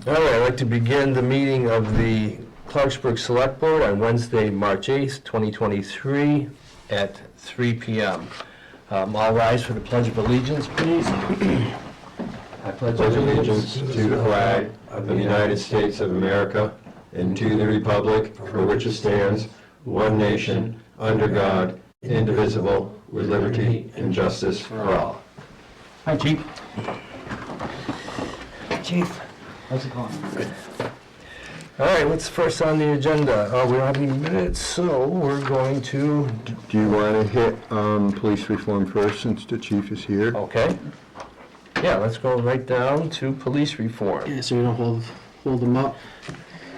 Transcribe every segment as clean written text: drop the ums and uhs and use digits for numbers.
All right, I'd like to begin the meeting of the Clarksburg Select Board on Wednesday, March 8th, 2023 at 3 p.m. All rise for the Pledge of Allegiance, please. I pledge allegiance to the flag of the United States of America and to the republic for which it stands, one nation, under God, indivisible, with liberty and justice for all. Hi, Chief. Chief, how's it going? Good. All right, what's first on the agenda? We don't have any minutes, so we're going to... Do you want to hit police reform first, since the chief is here? Okay. Yeah, let's go right down to police reform. Yeah, so we don't hold them up.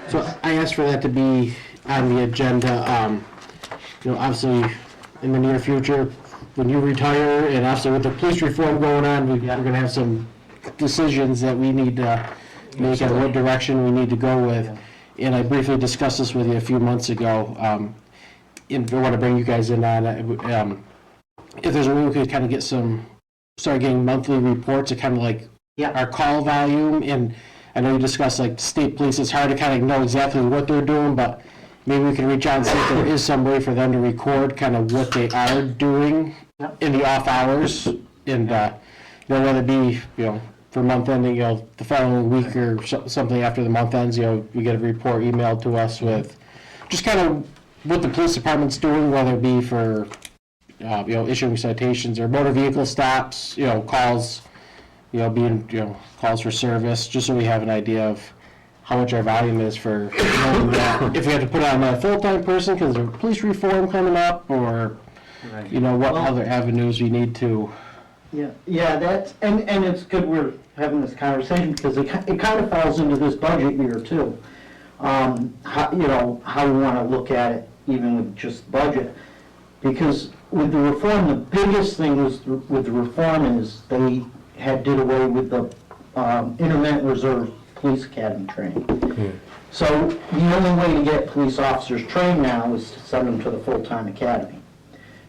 So I asked for that to be on the agenda. Obviously, in the near future, when you retire, and obviously with the police reform going on, we're going to have some decisions that we need to make on what direction we need to go with. And I briefly discussed this with you a few months ago. And I want to bring you guys in on it. If there's a way we could kind of start getting monthly reports of kind of like our call volume. And I know you discussed like state police, it's hard to kind of know exactly what they're doing, but maybe we can reach out and see if there is some way for them to record kind of what they are doing in the off hours. And, whether it be, for month ending, the following week or something after the month ends, we get a report emailed to us with just kind of what the police department's doing, whether it be for, issuing citations or motor vehicle stops, calls, calls for service, just so we have an idea of how much our volume is for knowing that if we have to put on a full-time person because there's police reform coming up, or, what other avenues we need to. Yeah, that's, and it's good we're having this conversation because it kind of falls into this budget year too. How we want to look at it, even with just budget. Because with the reform, the biggest thing with the reform is they did away with the intermittent reserve police academy training. So the only way to get police officers trained now is to send them to the full-time academy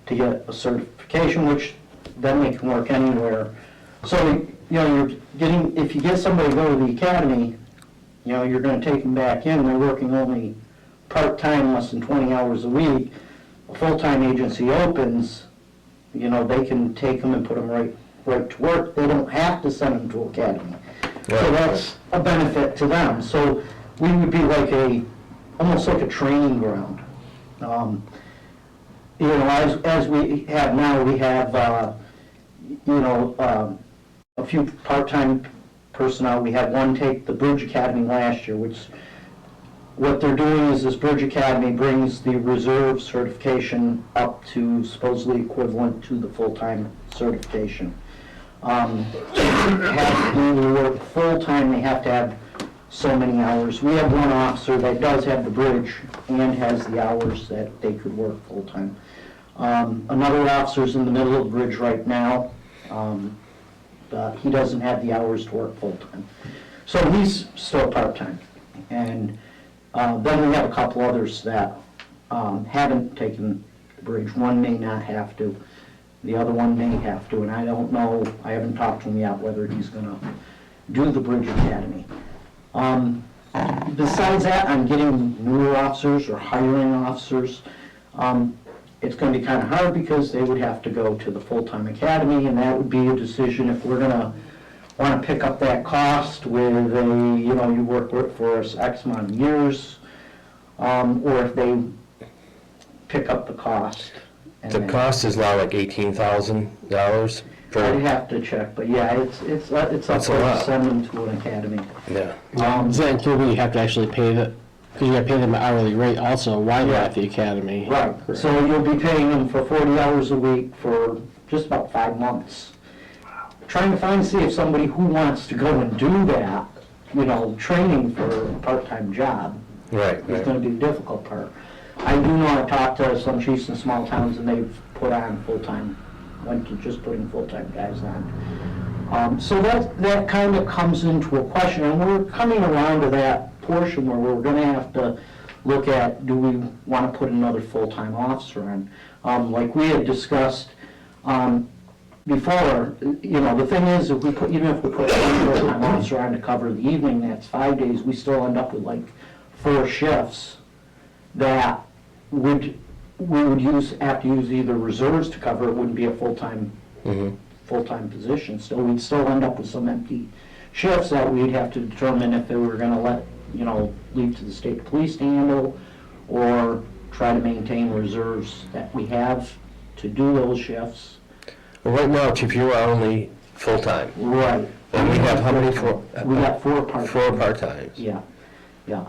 to get a certification, which then they can work anywhere. So, you're getting, if you get somebody to go to the academy, you're going to take them back in, they're working only part-time, less than 20 hours a week. A full-time agency opens, they can take them and put them right to work. They don't have to send them to academy. So that's a benefit to them. So we would be like almost like a training ground. As we have now, we have, a few part-time personnel. We had one take the Bridge Academy last year, which what they're doing is this Bridge Academy brings the reserve certification up to supposedly equivalent to the full-time certification. To have to do the work full-time, they have to have so many hours. We have one officer that does have the bridge and has the hours that they could work full-time. Another officer's in the middle of the bridge right now. He doesn't have the hours to work full-time. So he's still part-time. And then we have a couple others that haven't taken the bridge. One may not have to. The other one may have to. And I don't know, I haven't talked to him yet whether he's going to do the Bridge Academy. Besides that, I'm getting newer officers or hiring officers. It's going to be kind of hard because they would have to go to the full-time academy, and that would be a decision if we're going to want to pick up that cost with you work for us X amount of years, or if they pick up the cost. The cost is now like $18,000 I'd have to check, but yeah, it's up to send them to an academy. Yeah. Does that include when you have to actually pay because you got to pay them an hourly rate also while they're at the academy? Right. So you'll be paying them for 40 hours a week for just about 5 months. Trying to see if somebody who wants to go and do that, training for a part-time job Right. is going to be the difficult part. I do know I've talked to some chiefs in small towns and they've put on full-time, went to just putting full-time guys on. So that kind of comes into a question, and we're coming around to that portion where we're going to have to look at, do we want to put another full-time officer on? Like we had discussed, before, you know, the thing is, if we put, even if we put one full-time officer on to cover the evening, that's 5 days, we still end up with like 4 shifts that we would have to use either reserves to cover, it wouldn't be a full-time position. So we'd still end up with some empty shifts that we'd have to determine if they were gonna let, you know, leave to the state police to handle, or try to maintain reserves that we have to do those shifts. Well, right now, Chief, you are only full-time. Right. And we have how many full? We got 4 part-time. 4 part-times. Yeah, yeah.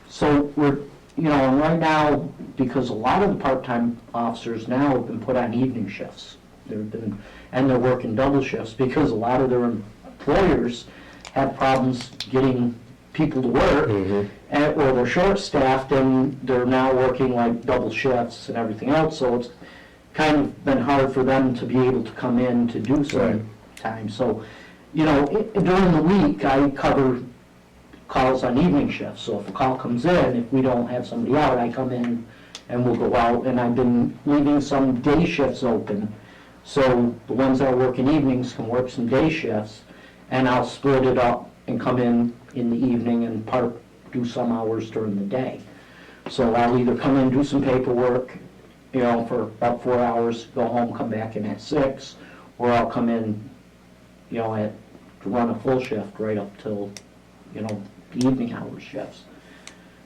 So we're, you know, and right now, because a lot of the part-time officers now have been put on evening shifts. And they're working double shifts because a lot of their employers have problems getting people to work, or they're short-staffed and they're now working like double shifts and everything else, so it's kind of been hard for them to be able to come in to do some time. So, you know, during the week, I cover calls on evening shifts, so if a call comes in, if we don't have somebody out, I come in and we'll go out, and I've been leaving some day shifts open, so the ones that are working evenings can work some day shifts, and I'll split it up and come in the evening and do some hours during the day. So I'll either come in, do some paperwork, you know, for about 4 hours, go home, come back in at 6, or I'll come in, you know, to run a full shift right up till, you know, the evening hours shifts.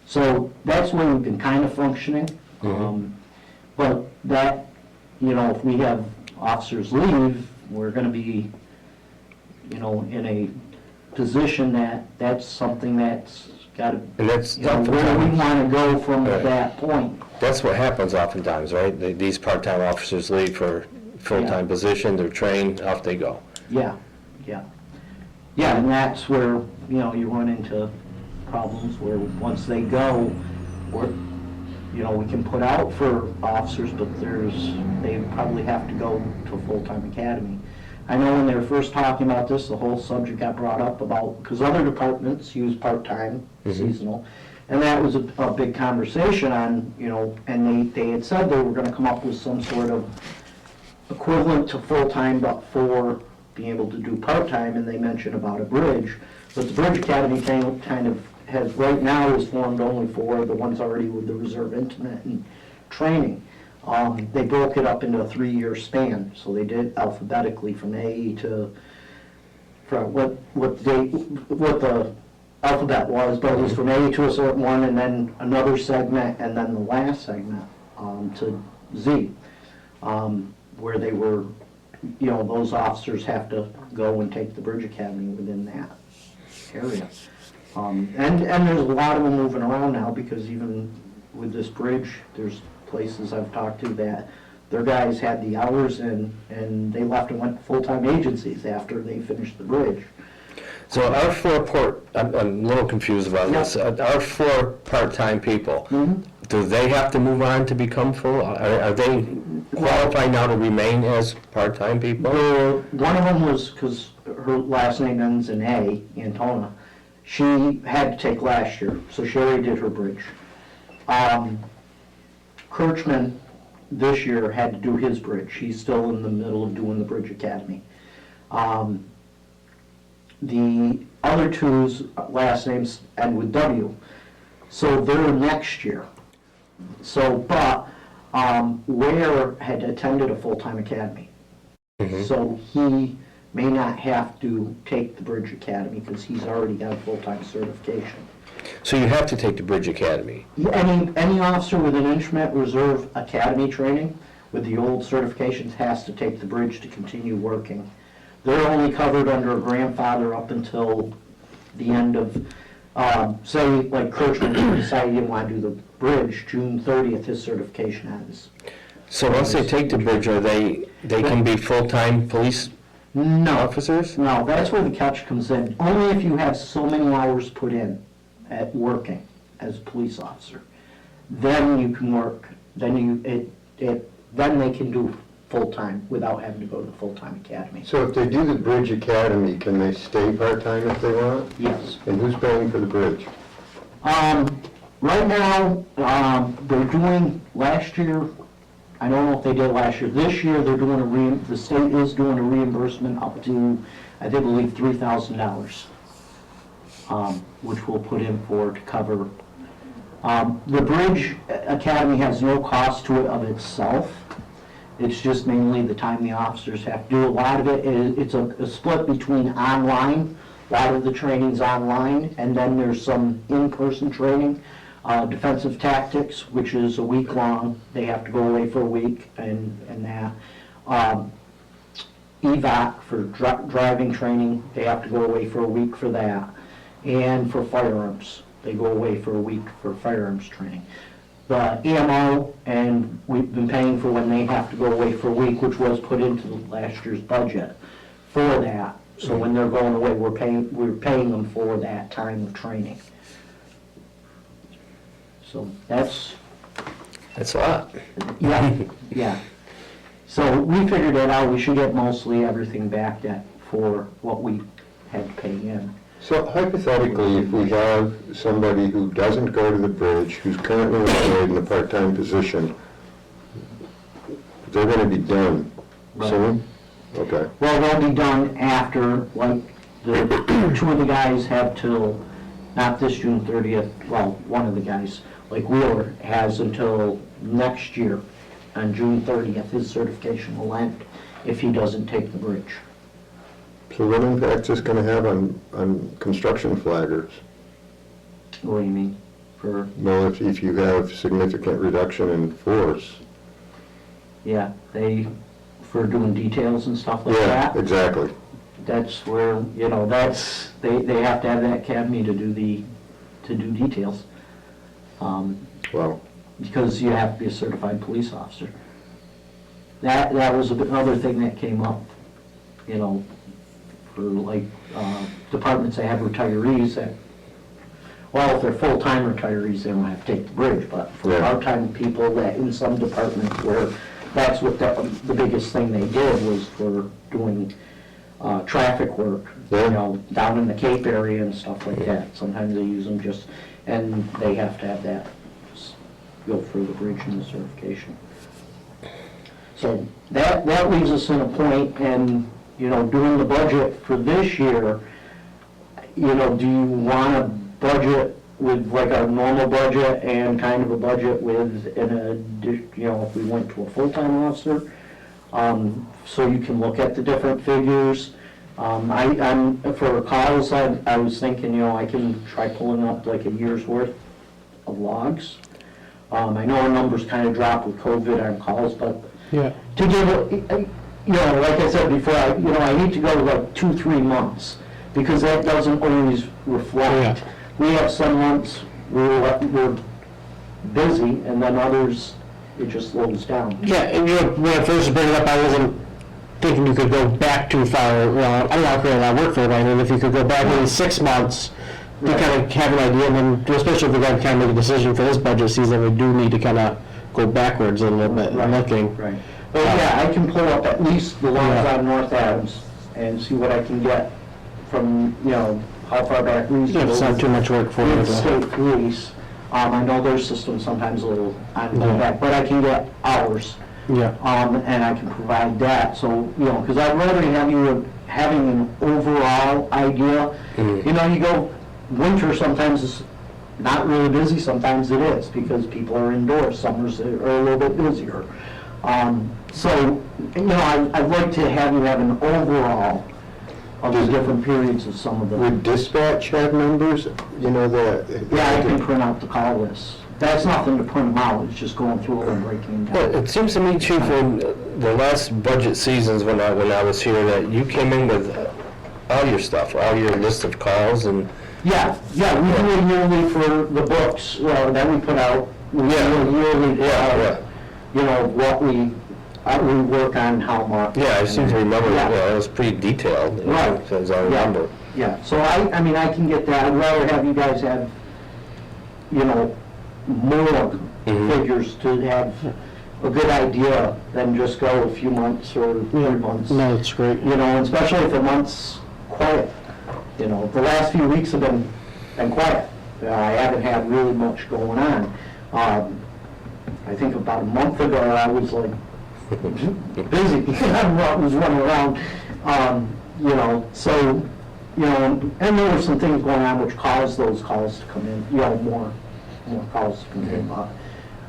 So that's where we've been kind of functioning. But that, you know, if we have officers leave, we're gonna be, you know, in a position that's something that's gotta, And that's you know, where we oftentimes, wanna go from Right. that point. that's what happens oftentimes, right? These part-time officers leave for full-time position, they're trained, off they go. Yeah, yeah. Yeah, and that's where, you know, you run into problems where once they go, you know, we can put out for officers, but they probably have to go to a full-time academy. I know when they were first talking about this, the whole subject got brought up about, because other departments use part-time, seasonal, and that was a big conversation on, you know, and they had said they were gonna come up with some sort of equivalent to full-time, but for being able to do part-time, and they mentioned about a bridge. But the Bridge Academy kind of has, right now, is formed only for the ones already with the reserve intimate and training. They broke it up into a 3-year span, so they did alphabetically from A to, from what the alphabet was, but it was from A to a certain one, and then another segment, and then the last segment to Z, where they were, you know, those officers have to go and take the Bridge Academy within that area. And there's a lot of them moving around now, because even with this bridge, there's places I've talked to that their guys had the hours and they left and went to full-time agencies after they finished the bridge. So our 4 I'm a little confused about this. Our 4 part-time people, do they have to move on to become full? Are they qualified now to remain as part-time people? One of them was, because her last name ends in A, Antona, she had to take last year, so she already did her bridge. Kirchman this year had to do his bridge. He's still in the middle of doing the Bridge Academy. The other two's last names end with W, so they're next year. So, but Ware had attended a full-time academy, so he may not have to take the Bridge Academy because he's already got a full-time certification. So you have to take the Bridge Academy. Any officer with an Instrument Reserve Academy training with the old certifications has to take the bridge to continue working. They're only covered under a grandfather up until the end of, say, like Kirchman decided he didn't want to do the bridge, June 30th, his certification ends. So once they take the bridge, they can be full-time police officers? No, that's where the catch comes in. Only if you have so many hours put in at working as a police officer, then you can work, then they can do full-time without having to go to the full-time academy. So if they do the Bridge Academy, can they stay part-time if they want? Yes. And who's paying for the bridge? Right now, they're doing, last year, I don't know if they did last year. This year, they're doing the state is doing a reimbursement up to, I think, believe $3,000, which we'll put in for to cover. The Bridge Academy has no cost to it of itself. It's just mainly the time the officers have to do. A lot of it it's a split between online, a lot of the training's online, and then there's some in-person training. Defensive tactics, which is a week long, they have to go away for a week, and that. EVAC for driving training, they have to go away for a week for that. And for firearms, they go away for a week for firearms training. The EMO, and we've been paying for when they have to go away for a week, which was put into last year's budget for that. So when they're going away, we're paying them for that time of training. So that's That's a lot. yeah, yeah. So we figured that out. We should get mostly everything back for what we had to pay in. So hypothetically, if we have somebody who doesn't go to the bridge, who's currently employed in a part-time position, they're going to be done soon? Okay. Well, they'll be done after, like, the two of the guys have till, not this June 30th, well, one of the guys, like Wheeler, has until next year, on June 30th, his certification will end if he doesn't take the bridge. So what impact is this going to have on construction flaggers? What do you mean? For, Well, if you have significant reduction in force. yeah, for doing details and stuff like Yeah, that. exactly. That's where, they have to have that academy to do details. Well, Because you have to be a certified police officer. That was another thing that came up, for like departments that have retirees that, well, if they're full-time retirees, they don't have to take the bridge, but for Yeah. part-time people that in some departments where that's what the biggest thing they did was for doing traffic work, Yeah. down in the Cape area and stuff like that. Sometimes they use them and they have to have that, go for the bridge and the certification. So that leaves us in a point, and, doing the budget for this year, do you want to budget with like a normal budget and kind of a budget with, if we went to a full-time officer, so you can look at the different figures. For calls, I was thinking, I can try pulling up like a year's worth of logs. I know our numbers kind of dropped with COVID on calls, but Yeah. to give it, like I said before, I need to go like 2-3 months, because that doesn't always reflect. We have some months we're busy, and then others, it just slows down. Yeah, and when I first bring it up, I wasn't thinking you could go back too far. I'm not creating a lot of work for it, and if you could go back maybe 6 months to kind of have an idea, and then, especially if we're going to kind of make a decision for this budget season, we do need to kind of go backwards a little bit and looking. Right. But yeah, I can pull up at least the ones on North Adams and see what I can get from, how far back we Yeah, it's not too much work for you. with state police. I know their system's sometimes a little on the back, but I can get hours. Yeah. And I can provide that, so, because I'd rather have you having an overall idea. You go, winter sometimes is not really busy, sometimes it is, because people are indoors, summers are a little bit busier. So, I'd like to have you have an overall of the different periods of some of the. would dispatch have numbers, that? Yeah, I can print out the call lists. That's nothing to print them out, it's just going through them and breaking them Well, down. it seems to me, Chief, when the last budget seasons when I was here, that you came in with all your stuff, all your list of calls and. Yeah, we do it yearly for the books that we put out. We do a yearly, what we work on, how much. Yeah, I seem to remember, Yeah. it was pretty detailed. Right. As I remember. Yeah, so I can get that. I'd rather have you guys have, more figures to have a good idea than just go a few months or 3 months. No, that's great. Especially if a month's quiet. The last few weeks have been quiet. I haven't had really much going on. I think about a month ago, I was like busy, I was running around, you know, so, you know, and there were some things going on which caused those calls to come in, you know, more calls to come in. But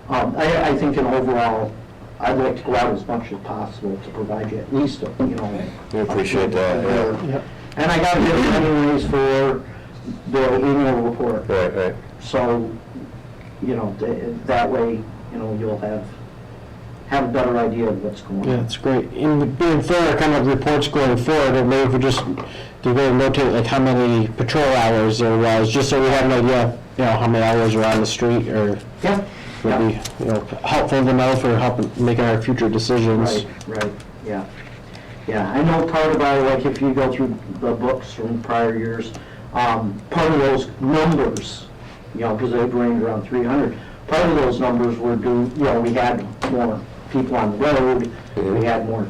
I think in overall, I'd like to go out as much as possible to provide you at least, you know. We appreciate that, yeah. Yep. And I got to get it anyways for the annual report. Right. So, you know, that way, you know, you'll have a better idea of what's going on. Yeah, it's great. In being fair, kind of reports going forward, or maybe if we just to go notate like how many patrol hours there was, just so we have an idea, you know, how many hours are on the street, or Yeah. would be, you know, helpful to know for helping making our future decisions. Right, yeah. Yeah, I know part about it, like if you go through the books from prior years, part of those numbers, you know, because they've ranged around 300, part of those numbers were due, you know, we had more people on the road, we had more,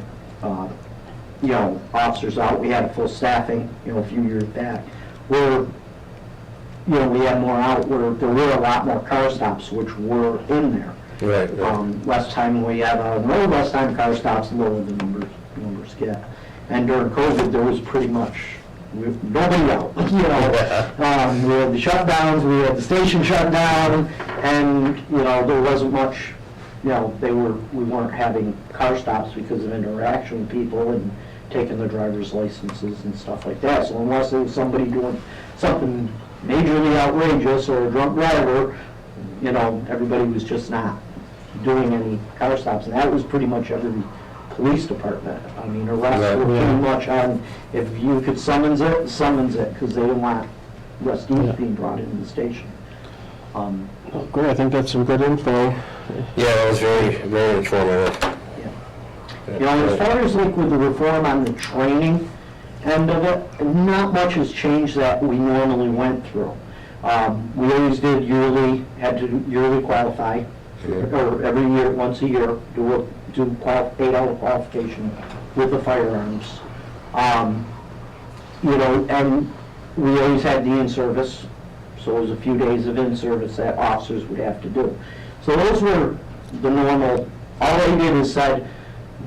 you know, officers out, we had full staffing, you know, a few years back, where, you know, we had more out, where there were a lot more car stops which were in there. Right. Less time we have on the road, less time car stops, the lower the numbers get. And during COVID, there was pretty much nobody out, you know. We had the shutdowns, we had the station shut down, and, you know, there wasn't much, you know, we weren't having car stops because of interaction with people and taking their driver's licenses and stuff like that. So unless there was somebody doing something majorly outrageous or a drunk driver, you know, everybody was just not doing any car stops. And that was pretty much every police department. I mean, arrests were pretty much on, if you could summons it, because they didn't want arrestees being brought into the station. Well, great, I think that's some good info. Yeah, that was very, very informative. You know, as far as like with the reform on the training end of it, not much has changed that we normally went through. We always did had to yearly qualify, or every year, once a year, do 8-hour qualification with the firearms. You know, and we always had the in-service, so it was a few days of in-service that officers would have to do. So those were the normal, all they did is said,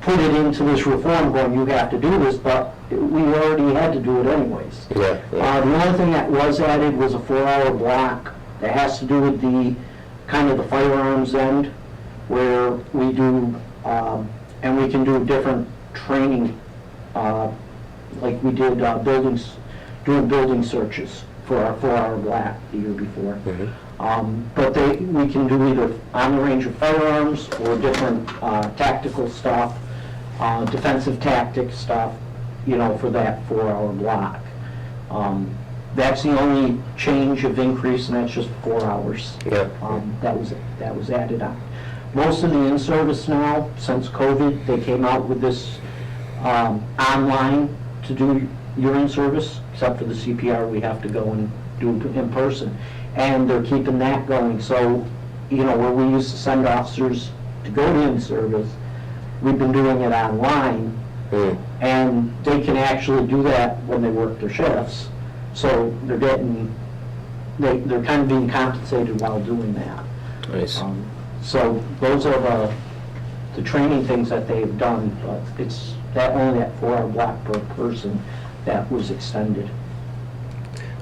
put it into this reform going, you have to do this, but we already had to do it anyways. Yeah. The only thing that was added was a 4-hour block that has to do with the, kind of the firearms end, where we do, and we can do different training, like we did doing building searches for our 4-hour block the year before. But we can do either on the range of firearms or different tactical stuff, defensive tactics stuff, you know, for that 4-hour block. That's the only change of increase, and that's just 4 hours. Yeah. That was added on. Most of the in-service now, since COVID, they came out with this online to do your in-service, except for the CPR, we have to go and do in person. And they're keeping that going. So, you know, where we used to send officers to go to in-service, we've been doing it online. And they can actually do that when they work their shifts. So they're kind of being compensated while doing that. Nice. So those are the training things that they've done, but it's only that 4-hour block per person that was extended.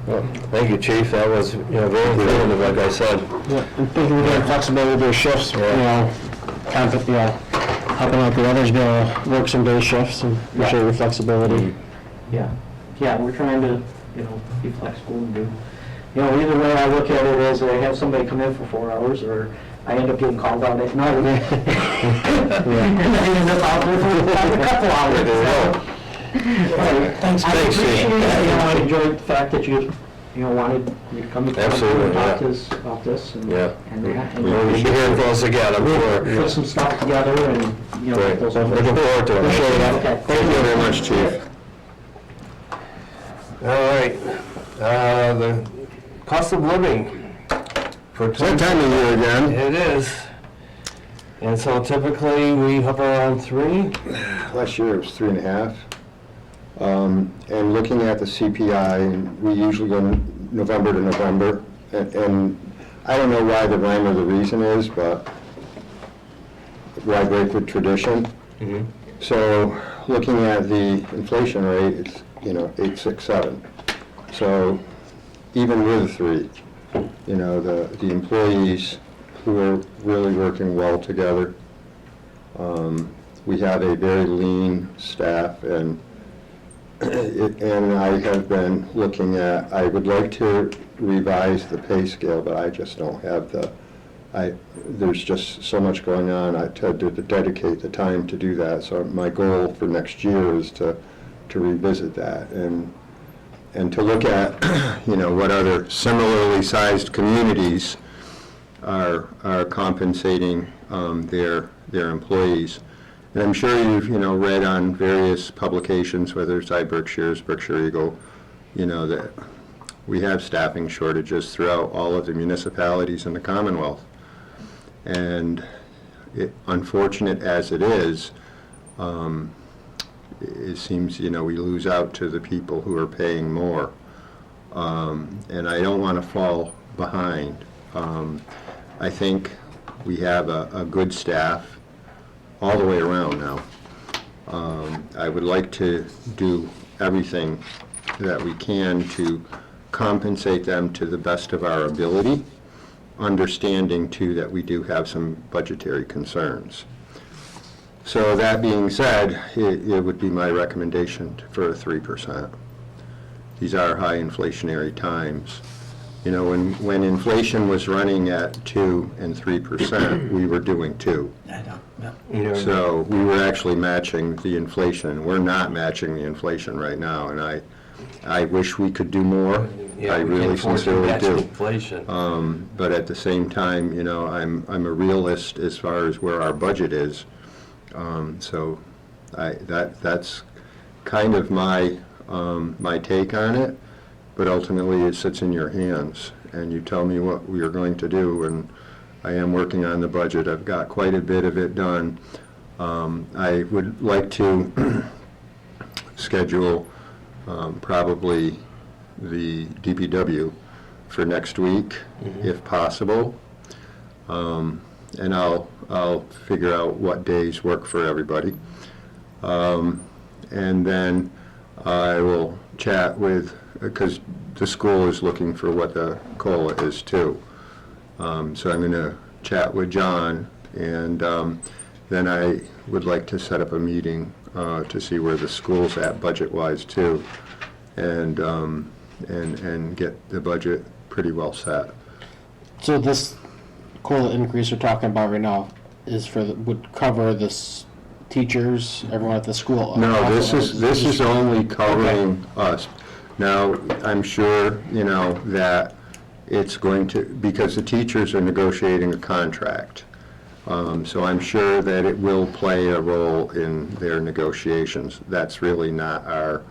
Well, thank you, Chief. That was, you know, very informative, like I said. Yeah, and thinking we're getting flexibility with their shifts, you know, helping out the others be able to work some day shifts and show your flexibility. Yeah, we're trying to, you know, be flexible and do, you know, either way I look at it is I have somebody come in for 4 hours, or I end up getting called out at night. And I end up out there for a couple hours. Thanks, I appreciate it, Chief. you know, I enjoyed the fact that you wanted me to come and talk Absolutely, about yeah. this and Yeah. and that. We'll be hearing from us again, I'm sure. Put some stuff together and, you know, Great. get those. Looking forward to it. Appreciate it. Okay. Thank you very much, Chief. All right, the cost of living for That time of year again. It is. And so typically we hover around 3. Last year it was 3.5. And looking at the CPI, we usually go November to November. And I don't know why the rhyme or the reason is, but why break with tradition? Mhm. So looking at the inflation rate, it's, 8.67. So even with 3, the employees who are really working well together, we have a very lean staff, and I have been looking at, I would like to revise the pay scale, but I just don't have there's just so much going on, I had to dedicate the time to do that. So my goal for next year is to revisit that and to look at, what other similarly sized communities are compensating their employees. And I'm sure you've, read on various publications, whether it's Berkshire's, Berkshire Eagle, that we have staffing shortages throughout all of the municipalities in the Commonwealth. And unfortunate as it is, it seems, we lose out to the people who are paying more. And I don't want to fall behind. I think we have a good staff all the way around now. I would like to do everything that we can to compensate them to the best of our ability, understanding too that we do have some budgetary concerns. So that being said, it would be my recommendation for a 3%. These are high inflationary times. When inflation was running at 2 and 3%, we were doing 2. So we were actually matching the inflation. We're not matching the inflation right now, and I wish we could do more. Yeah, I we really can't afford to sincerely match do. inflation. But at the same time, I'm a realist as far as where our budget is. So that's kind of my take on it. But ultimately, it sits in your hands, and you tell me what we are going to do. And I am working on the budget. I've got quite a bit of it done. I would like to schedule probably the DPW for next week, if possible. And I'll figure out what days work for everybody. And then I will chat with, because the school is looking for what the COLA is too. So I'm going to chat with John, and then I would like to set up a meeting to see where the school's at budget-wise too, and get the budget pretty well set. So this COLA increase we're talking about right now is would cover teachers, everyone at the school? No, this is only covering us. Now, I'm sure, that it's going to, because the teachers are negotiating a contract. So I'm sure that it will play a role in their negotiations. That's really not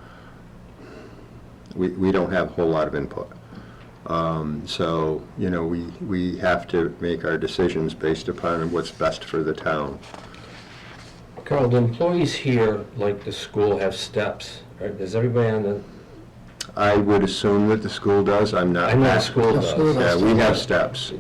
we don't have a whole lot of input. So, we have to make our decisions based upon what's best for the town. Carl, do employees here, like the school, have steps? Or does everybody on the... I would assume that the school does. I'm not. I know the school does. Yeah, we have steps.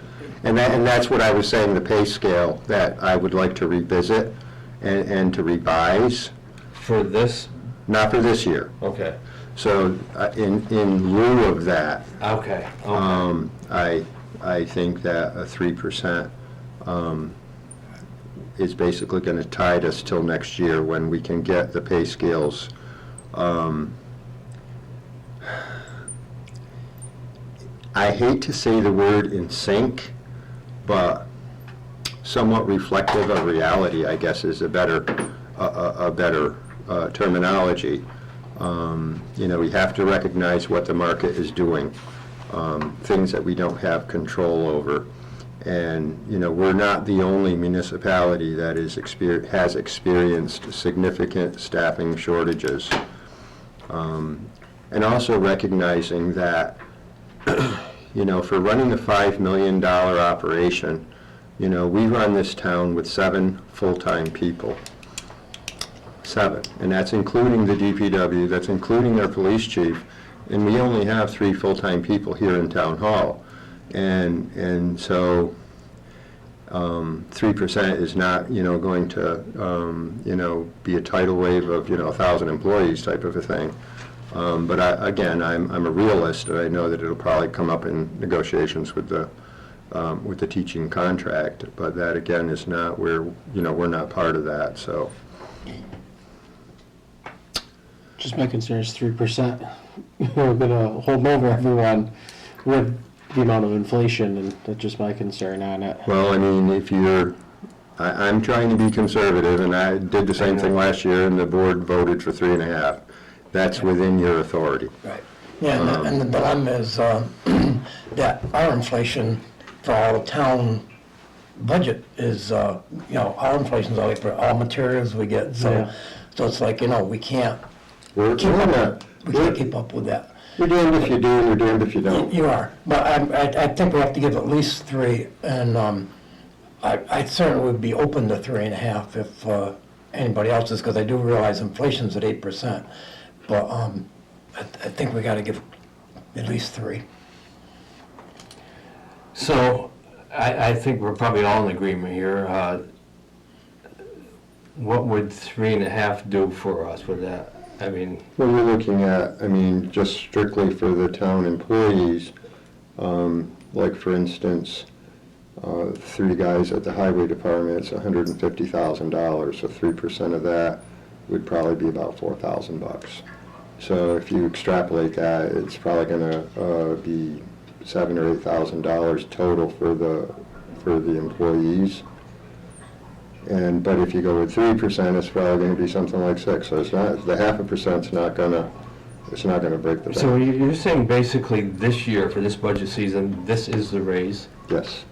And that's what I was saying, the pay scale, that I would like to revisit and to revise. For this? Not for this year. Okay. So in lieu of that, Okay. I think that a 3% is basically going to tide us till next year when we can get the pay scales. I hate to say the word in sync, but somewhat reflective of reality, I guess, is a better terminology. We have to recognize what the market is doing, things that we don't have control over. And, we're not the only municipality that has experienced significant staffing shortages. And also recognizing that, for running a $5 million operation, we run this town with 7 full-time people. 7, and that's including the DPW, that's including our police chief, and we only have 3 full-time people here in Town Hall. And so 3% is not, going to, be a tidal wave of, 1,000 employees type of a thing. But again, I'm a realist, and I know that it'll probably come up in negotiations with the teaching contract, but that again is not, we're not part of that, so. Just my concern is 3%. We're gonna hold over everyone with the amount of inflation, and that's just my concern on it. Well, I mean, I'm trying to be conservative, and I did the same thing last year, and the board voted for 3.5. That's within your authority. Right. Yeah, and the dilemma is that our inflation for all the town budget is, our inflation's always for all materials we get, so, Yeah. so it's like, we can't We're not, keep up with that. you're damned if you do, and you're damned if you don't. You are, but I think we have to give at least 3, and I certainly would be open to 3.5 if anybody else is, because I do realize inflation's at 8%, but I think we gotta give at least 3. So, I think we're probably all in agreement here. What would 3.5 do for us with that? I mean, Well, you're looking at, just strictly for the town employees, like for instance, 3 guys at the highway department, it's $150,000, so 3% of that would probably be about $4,000. So if you extrapolate that, it's probably gonna be $7,000 or $8,000 total for the employees. But if you go with 3%, it's probably going to be something like 6. So it's not, the 0.5%'s not gonna break the so bank. you're saying basically this year, for this budget season, this is the raise? Yes.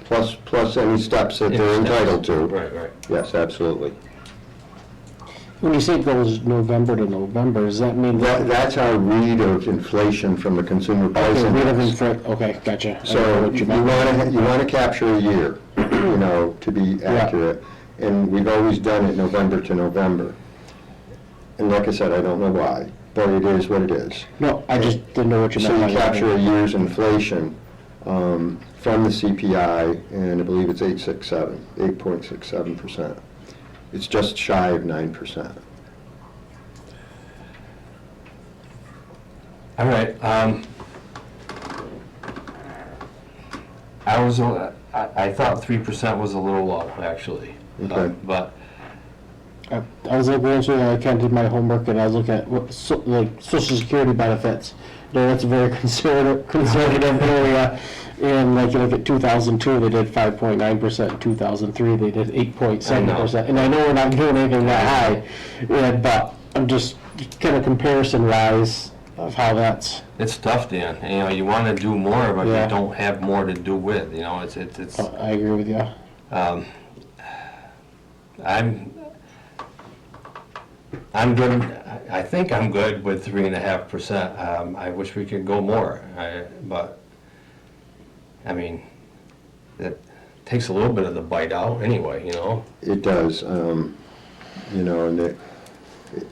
Plus any steps that they're entitled to. Right, right. Yes, absolutely. When you say it goes November to November, does that mean That's our read of inflation from the consumer price okay, rate of index. okay, gotcha. I know So what you meant. want to capture a year, to be accurate. And we've always done it November to November. And like I said, I don't know why, but it is what it is. No, I just didn't know what you So meant. you by that. capture a year's inflation from the CPI, and I believe it's 8.67%. It's just shy of 9%. All right, I thought 3% was a little low, actually. Okay. But, I was like, actually, I kind of did my homework and I was looking at like Social Security benefits. No, that's a very conservative area. And like you look at 2002, they did 5.9%. 2003, they did 8.7%. And I know we're not doing anything that high, but I'm just kind of comparison-wise of how that's. it's tough, Dan, you want to do more, but Yeah. you don't have more to do with, it's, I agree with you. I'm good, I think I'm good with 3.5%. I wish we could go more, but, it takes a little bit of the bite out anyway, It does, and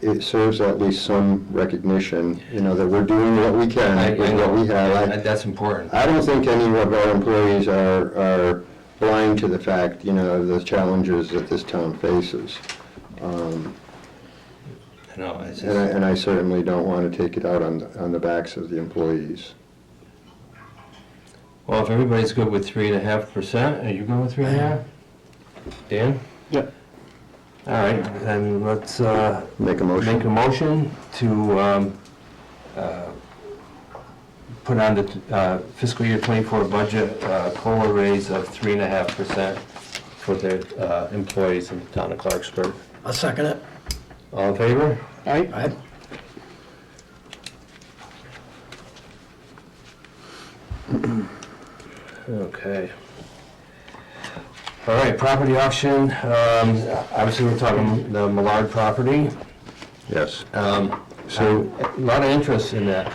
it serves at least some recognition, that we're doing what we can with what we have. That's important. I don't think any of our employees are blind to the fact, the challenges that this town faces. It's just, And I certainly don't want to take it out on the backs of the employees. well, if everybody's good with 3.5%, are you good with 3.5? Dan? Yep. All right, then let's Make a motion. make a motion to put on the fiscal year '24 budget COLA raise of 3.5% for the employees in the town of Clarksburg. I'll second it. All in favor? All right. Right? Okay. All right, property auction, obviously we're talking the Millard property. Yes. So, a lot of interest in that.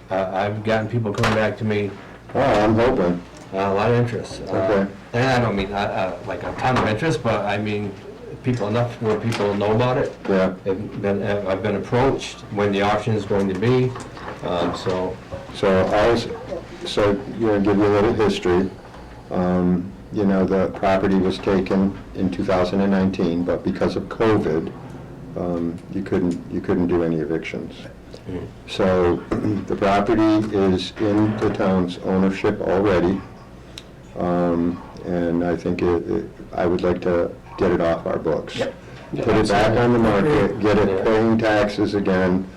I've gotten people coming back to me, Oh, I'm hoping. a lot of interest. Okay. And I don't mean like a ton of interest, but I mean people enough where people know about it. Yeah. I've been approached when the auction is going to be, so. So give you a little history. you know, the property was taken in 2019, but because of COVID, you couldn't do any evictions. So the property is in the town's ownership already, and I think I would like to get it off our books. Put it back on the market, get it paying taxes again,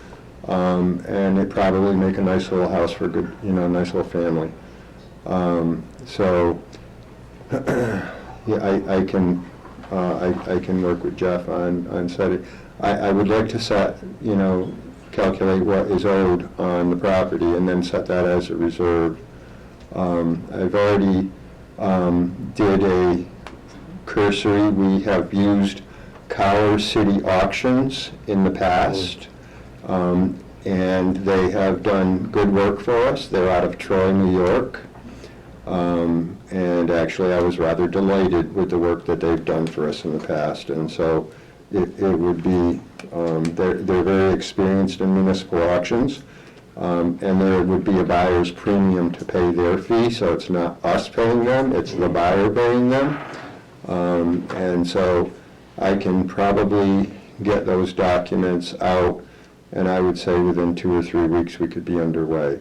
and it probably make a nice little house for a good, you know, nice little family. So, yeah, I can work with Jeff on setting. I would like to set, you know, calculate what is owed on the property and then set that as a reserve. I've already did a cursory. We have used Collar City Auctions in the past, and they have done good work for us. They're out of Troy, New York. And actually, I was rather delighted with the work that they've done for us in the past. And so it would be, they're very experienced in municipal auctions, and there would be a buyer's premium to pay their fee, so it's not us paying them, it's the buyer paying them. And so I can probably get those documents out, and I would say within 2 or 3 weeks we could be underway.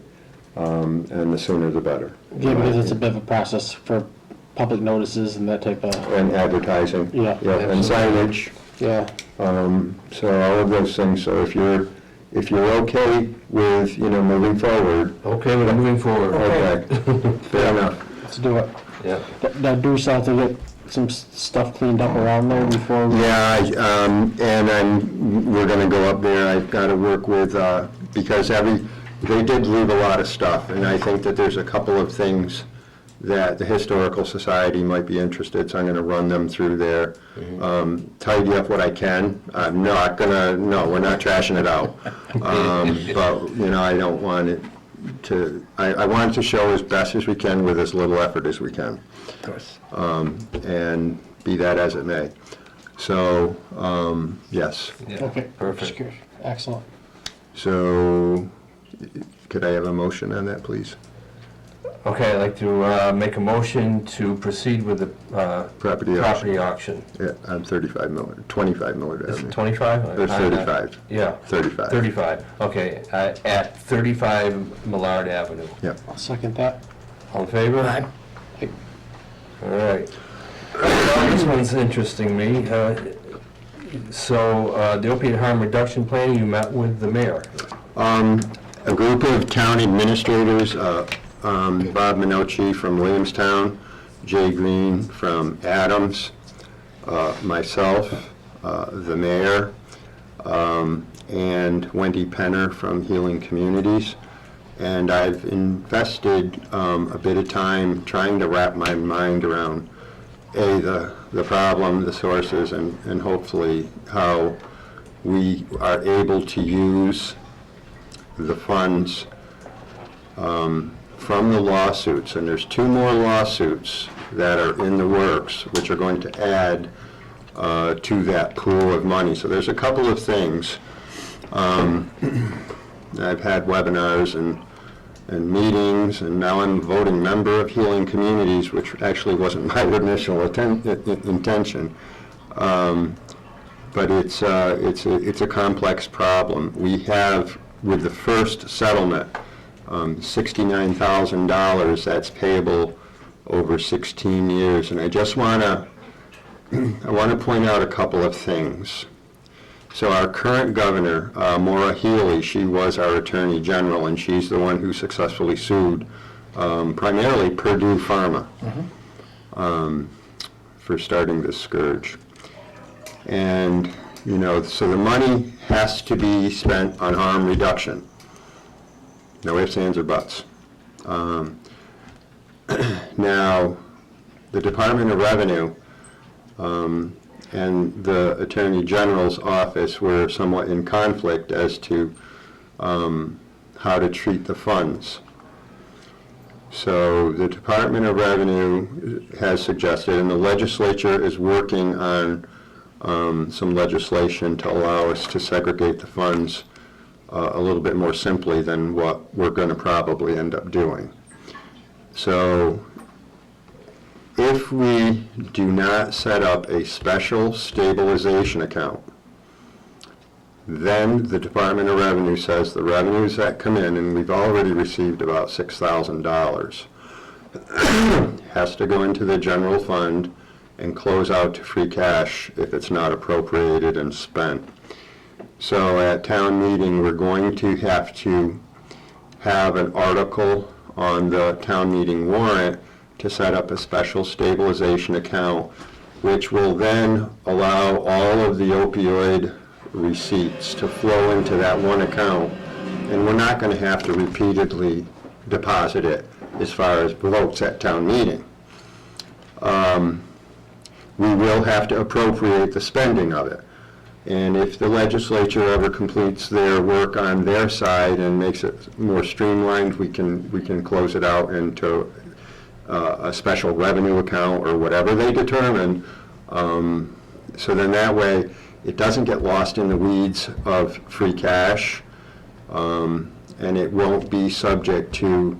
And the sooner the better. Yeah, because it's a bit of a process for public notices and that type of, And advertising. Yeah. And signage. yeah. So all of those things. So if you're okay with, you know, moving forward. Okay, we're moving forward. Okay. Fair enough. Let's do it. Yeah. Now, do we still have to get some stuff cleaned up around there before we... Yeah, we're gonna go up there. I've gotta work with, because they did leave a lot of stuff, and I think that there's a couple of things that the Historical Society might be interested, so I'm gonna run them through there. Tidy up what I can. I'm not gonna, no, we're not trashing it out. But, you know, I don't want it to, I want it to show as best as we can with as little effort as we can. Of course. And be that as it may. So, yes. Yeah. Okay. Perfect. Excellent. So, could I have a motion on that, please? Okay, I'd like to make a motion to proceed with the Property auction. Yeah, on 25 Millard Is it Avenue. 25? Or 35. Yeah. 35. 35, okay, at 35 Millard Avenue. Yeah. I'll second that. All in favor? Aye. All right. This one's interesting me. So, the opiate harm reduction plan, you met with the mayor. A group of town administrators, Bob Minocci from Williamstown, Jay Green from Adams, myself, the mayor, and Wendy Penner from Healing Communities. And I've invested a bit of time trying to wrap my mind around, the problem, the sources, and hopefully how we are able to use the funds from the lawsuits. And there's 2 more lawsuits that are in the works, which are going to add to that pool of money. So there's a couple of things. I've had webinars and meetings, and now I'm a voting member of Healing Communities, which actually wasn't my initial intention. But it's a complex problem. We have, with the first settlement, $69,000 that's payable over 16 years, and I just want to point out a couple of things. So our current governor, Maura Healey, she was our Attorney General, and she's the one who successfully sued primarily Purdue Pharma for starting this scourge. And, you know, so the money has to be spent on harm reduction. No ifs, ands, or buts. Now, the Department of Revenue and the Attorney General's office were somewhat in conflict as to how to treat the funds. So the Department of Revenue has suggested, and the legislature is working on some legislation to allow us to segregate the funds a little bit more simply than what we're going to probably end up doing. So if we do not set up a special stabilization account, then the Department of Revenue says the revenues that come in, and we've already received about $6,000, has to go into the general fund and close out to free cash if it's not appropriated and spent. So at town meeting, we're going to have an article on the town meeting warrant to set up a special stabilization account, which will then allow all of the opioid receipts to flow into that one account, and we're not going to have to repeatedly deposit it as far as votes at town meeting. We will have to appropriate the spending of it. And if the legislature ever completes their work on their side and makes it more streamlined, we can close it out into a special revenue account or whatever they determine. So then that way, it doesn't get lost in the weeds of free cash, and it won't be subject to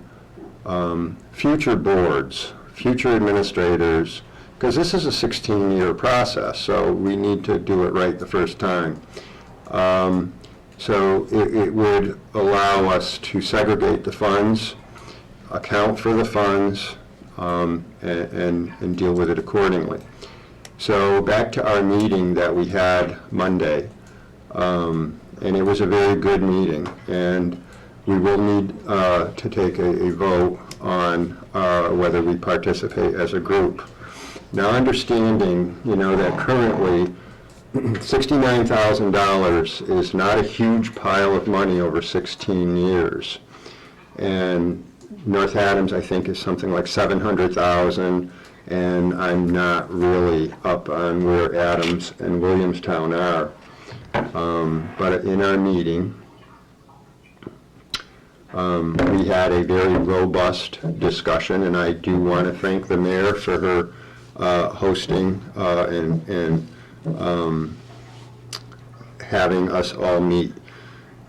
future boards, future administrators, because this is a 16-year process, so we need to do it right the first time. So it would allow us to segregate the funds, account for the funds, and deal with it accordingly. So back to our meeting that we had Monday, and it was a very good meeting, and we will need to take a vote on whether we participate as a group. Now, understanding, that currently $69,000 is not a huge pile of money over 16 years. And North Adams, I think, is something like $700,000, and I'm not really up on where Adams and Williamstown are. But in our meeting, we had a very robust discussion, and I do want to thank the mayor for her hosting and having us all meet.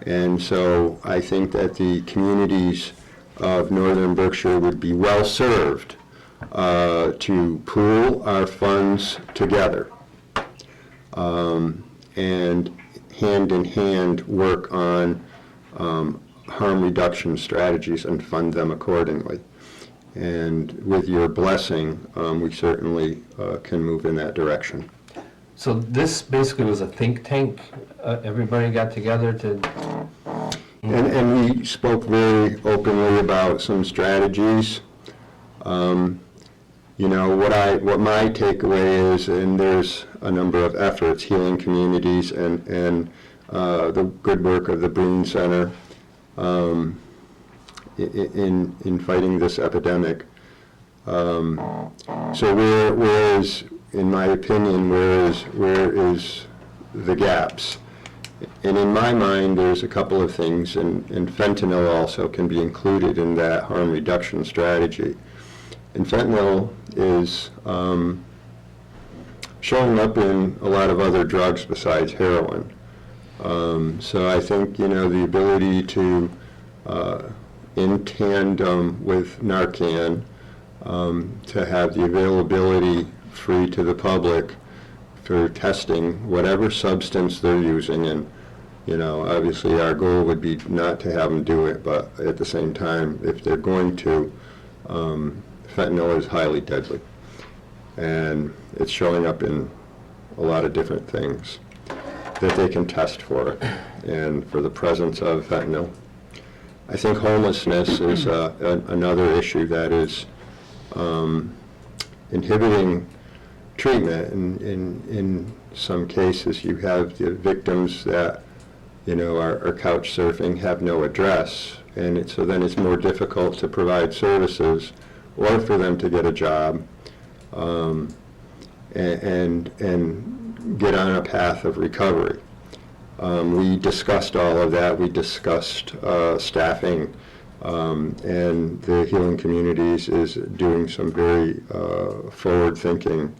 And so I think that the communities of Northern Berkshire would be well served to pool our funds together and hand in hand work on harm reduction strategies and fund them accordingly. And with your blessing, we certainly can move in that direction. So this basically was a think tank? Everybody got together to... And we spoke very openly about some strategies. What my takeaway is, and there's a number of efforts, healing communities and the good work of the Breen Center in fighting this epidemic. So where is, in my opinion, where is the gaps? And in my mind, there's a couple of things, and fentanyl also can be included in that harm reduction strategy. And fentanyl is showing up in a lot of other drugs besides heroin. So I think, the ability to, in tandem with Narcan, to have the availability free to the public for testing whatever substance they're using. And, obviously our goal would be not to have them do it, but at the same time, if they're going to, fentanyl is highly deadly. And it's showing up in a lot of different things that they can test for it, and for the presence of fentanyl. I think homelessness is another issue that is inhibiting treatment. In some cases, you have the victims that are couch surfing, have no address, and so then it's more difficult to provide services or for them to get a job and get on a path of recovery. We discussed all of that. We discussed staffing, and the Healing Communities is doing some very forward-thinking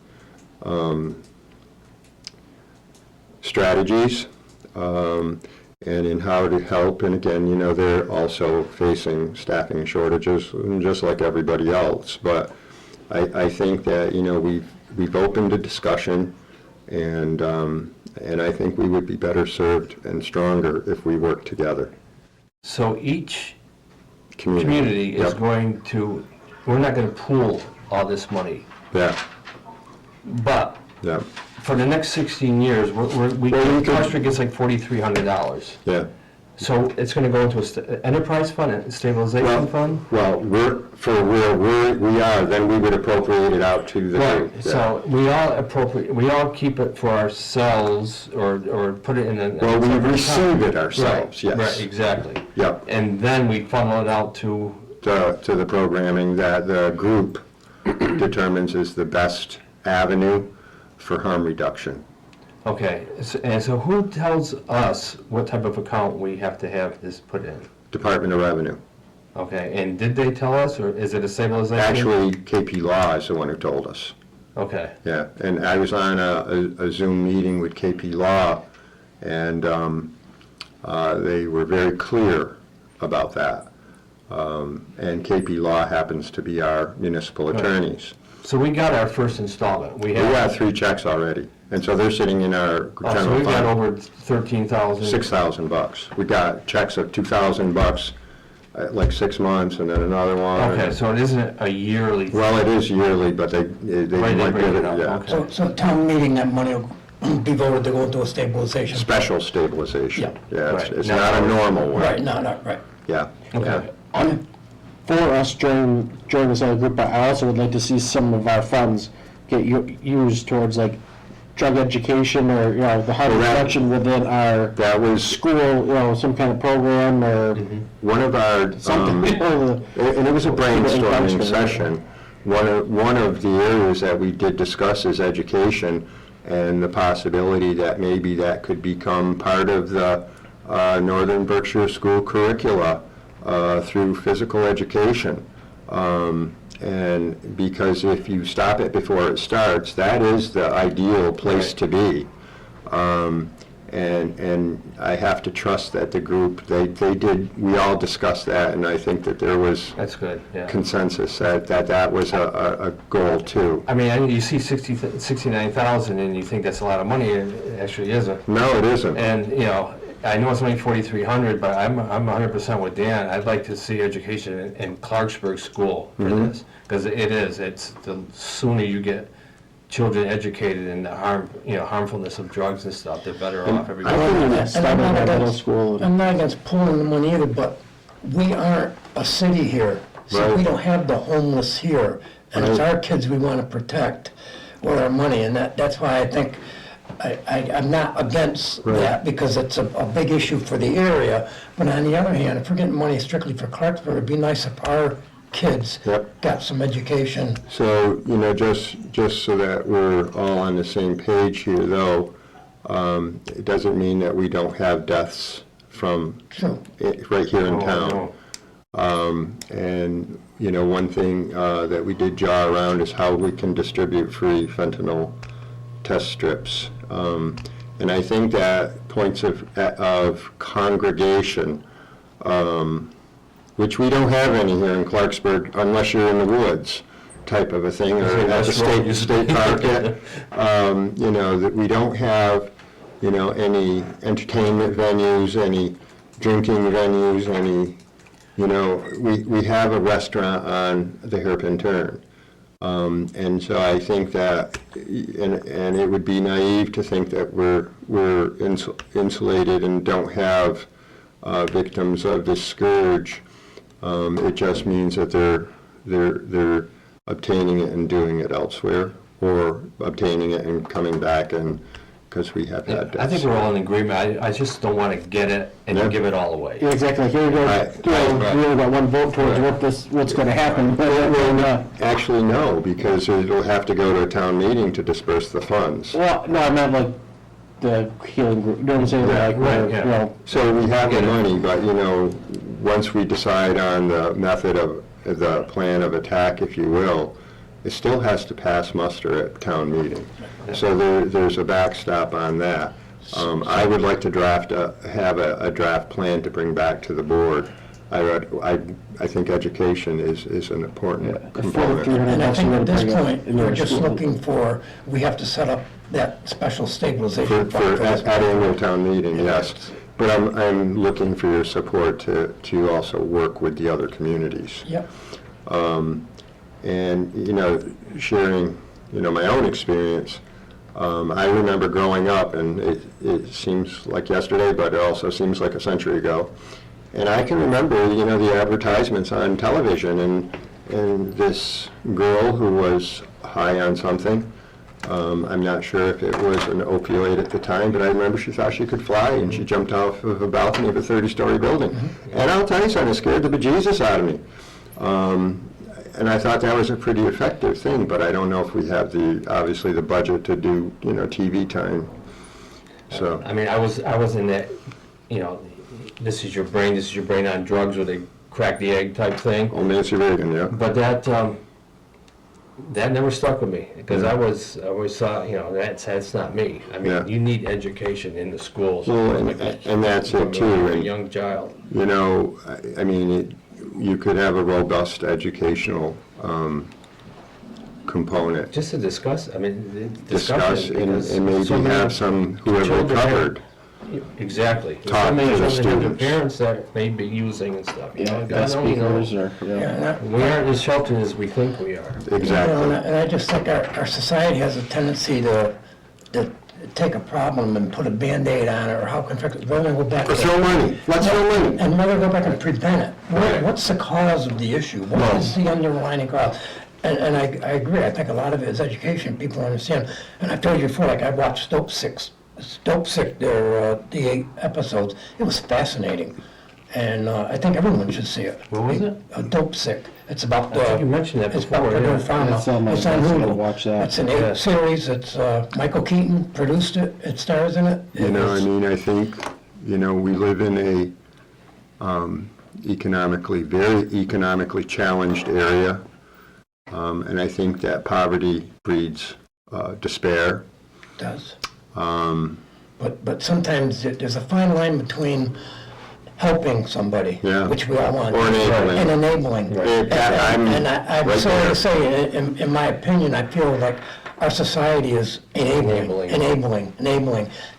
strategies and in how to help. And again, they're also facing staffing shortages, just like everybody else. But I think that, we've opened a discussion, and I think we would be better served and stronger if we work together. So each community is Yep. going to, we're not gonna pool all this money, Yeah, but yeah, for the next 16 years, Clarksburg gets like $4,300. yeah. So it's gonna go into an enterprise fund, a stabilization fund? Well, for where we are, then we would appropriate it out to the group. Right, so we all keep it for ourselves, or put it in a. Well, we separate account. receive it ourselves, Right, yes. Right, exactly. Yep. And then we funnel it out to, To the programming that the group determines is the best avenue for harm reduction. okay, and so who tells us what type of account we have to have this put in? Department of Revenue. Okay, and did they tell us, or is it a stabilization? Actually, KP Law is the one who told us. Okay, Yeah, and I was on a Zoom meeting with KP Law, and they were very clear about that. And KP Law happens to be our municipal attorneys. so we got our first installment. We got 3 checks already, and so they're sitting in our Oh, so general we've got fund. over 13,000. $6,000. We got checks of $2,000, like 6 months, and then another one. Okay, so it isn't a yearly. Well, it is yearly, but they Right, might break get it it, up, yeah. okay. So town meeting, that money will be voted to go into a stabilization. Special stabilization. Yeah. Yeah, Right. it's Now- not a normal one. Right, no, right. Yeah. Okay. For us during this other group, I also would like to see some of our funds get used towards like drug education, or, the harm Well, that- reduction within our That was school, some kind of program or one of our, something. and it was a brainstorming Clarksburg. session. One of the areas that we did discuss is education, and the possibility that maybe that could become part of the Northern Berkshire School curricula through physical education. And because if you stop it before it starts, that is the ideal place to be. And I have to trust that the group, we all discussed that, and I think that there was That's good, yeah. consensus that was a goal too. I mean, you see 69,000 and you think that's a lot of money, and it actually isn't. No, it isn't. And, I know it's only 4,300, but I'm 100% with Dan. I'd like to see education in Clarksburg School for Mm-hmm. this, because it is. It's the sooner you get children educated in the harmfulness of drugs and stuff, the better off I everybody. think And I'm Starting not at middle against- school. I'm not against pooling the money either, but we aren't a city here, so Right. we don't have the homeless here. And it's Right. our kids we want to protect with our money, and that's why I think I'm not against that, because it's a big issue for the area. But on the other hand, if we're getting money strictly for Clarksburg, it'd be nice if our kids Yep. got some education. So, just so that we're all on the same page here, though, it doesn't mean that we don't have deaths from True. right here in Oh, town. no. And, one thing that we did jaw around is how we can distribute free fentanyl test strips. And I think that points of congregation, which we don't have any here in Clarksburg unless you're in the woods, type of a thing, or at the state park. That we don't have, any entertainment venues, any drinking venues, we have a restaurant on the Hairpin Turn. And so I think that, and it would be naive to think that we're insulated and don't have victims of this scourge. It just means that they're obtaining it and doing it elsewhere, or obtaining it and coming back, and because we have had I think deaths. we're all in agreement. I just don't want to get it and Yeah. give it all away. Yeah, exactly. Here we go. Right. We Right. only got one vote towards Right. what's going to happen. Actually, no, because it'll have to go to a town meeting to disperse the funds. Well, no, I meant like the healing group. You know what I'm saying? Yeah, Like, right, yeah. So we have the Get it. money, but, once we decide on the method of, the plan of attack, if you will, it still has to pass muster at town meeting. So there's a backstop on that. I would like to have a draft plan to bring back to the board I think education is an important component. And I think at this point, in your we're just school. looking for, we have to set up that special stabilization For, fund for this. at annual town meeting, yes. But I'm looking for your support to also work with the other communities. Yep, And, sharing, my own experience, I remember growing up, and it seems like yesterday, but it also seems like a century ago. And I can remember, the advertisements on television, and this girl who was high on something, I'm not sure if it was an opioid at the time, but I remember she thought she could fly, and she jumped off of a balcony of a 30-story building. And I'll tell you something, it scared the bejesus out of me. And I thought that was a pretty effective thing, but I don't know if we have obviously the budget to do, TV time. So, I mean, I was in that, this is your brain on drugs, where they crack the egg type thing. oh, Nancy Reagan, yeah. But that never stuck with me, because I always thought, that's not me. I mean, Yeah. you need education in the schools. Well, and that's it too. From a And, young child. I mean, you could have a robust educational component. Just to discuss, I mean, Discuss discussion, and because maybe so many have whoever children have- recovered. Exactly. Talk So many to the children have students. Parents that may be using and stuff, Yeah, God guest only speakers knows. or, yeah, and I- We aren't as sheltered as we think we are. Exactly. And I just think our society has a tendency to take a problem and put a Band-Aid on it, or how can, rather than go back to. Throw money, let's throw money. And rather go back and prevent it. Right. What's the cause of the issue? What is the underlying cause? And I agree, I think a lot of it is education, people understand. And I've told you before, like I watched Dope Sick, their the 8 episodes. It was fascinating. And I think everyone should see it. What was it? Dope Sick. It's about I think you mentioned that it's about before, Purdue yeah. Pharma. That's on my It's on list, I'll Hulu. watch that. It's an Yeah. 8 series. It's Michael Keaton produced it. It stars in it. I think, we live in a very economically challenged area. And I think that poverty breeds despair. It does. But sometimes there's a fine line between helping somebody, Yeah. which we all want, Or enabling. and enabling. I'm And I'm right sorry there. to say, in my opinion, I feel like our society is enabling.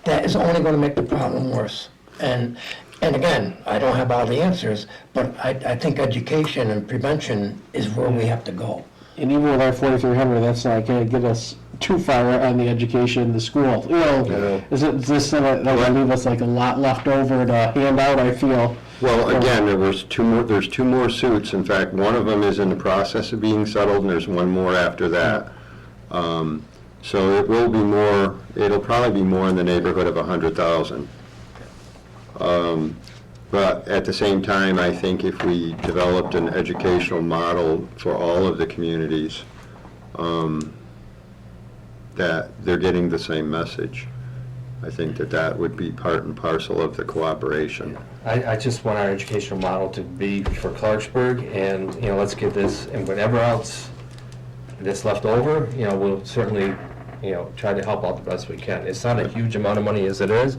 That is only going to make the problem worse. And again, I don't have all the answers, but I think education and prevention is where we have to go. and even with our 4,300, that's not gonna get us too far on the education, the school. Is this that will leave us like a lot left over to hand out, I feel. Well, again, there's two more suits. In fact, one of them is in the process of being settled, and there's one more after that. So it will be more, it'll probably be more in the neighborhood of 100,000. But at the same time, I think if we developed an educational model for all of the communities, that they're getting the same message, I think that would be part and parcel of the cooperation. I just want our educational model to be for Clarksburg, and, let's get this, and whatever else that's left over, we'll certainly, try to help out the best we can. It's not a huge amount of money as it is,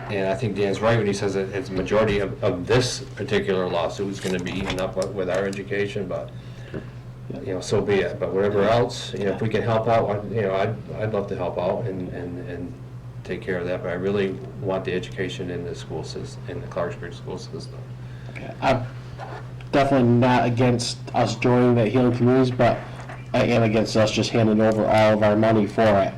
and I think Dan's right when he says that it's the majority of this particular lawsuit is gonna be eaten up with our education, but, so be it. But whatever else, if we can help out, I'd love to help out and take care of that, but I really want the education in the school system, in the Clarksburg school system. I'm definitely not against us joining the healing communities, but I am against us just handing over all of our money for it.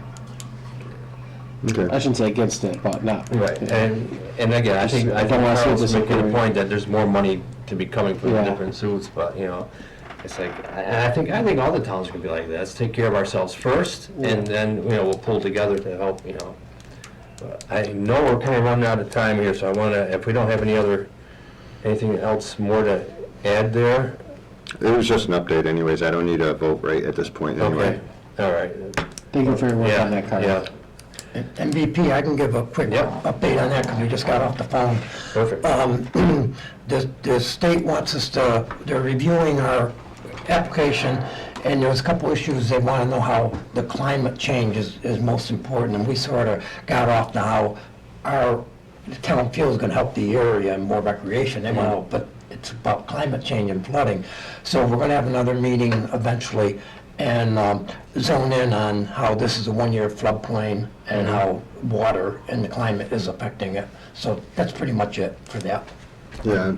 I Okay. shouldn't say against it, but not. Right, and again, I think don't wanna see Carl's this making a occurring. point that there's more money to be coming from the Yeah. different suits, but, it's like, and I think all the towns can be like that. Let's take care of ourselves first, and then, we'll pull together to help, But I know we're kind of running out of time here, so I wanna, if we don't have anything else more to add there? It was just an update anyways. I don't need a vote right at this point anyway. Okay, all right. Thank you for your work Yeah, on that, Carl. yeah, MVP, I can give a quick Yep. update on that because we just got off the phone. perfect. The state wants us to, they're reviewing our application, and there's a couple issues. They want to know how the climate change is most important, and we sort of got off to how the town feels going to help the area and more recreation. They want to know, but it's about climate change and flooding. So we're gonna have another meeting eventually and zone in on how this is a one-year floodplain and how water and the climate is affecting it. So that's pretty much it for that. Yeah,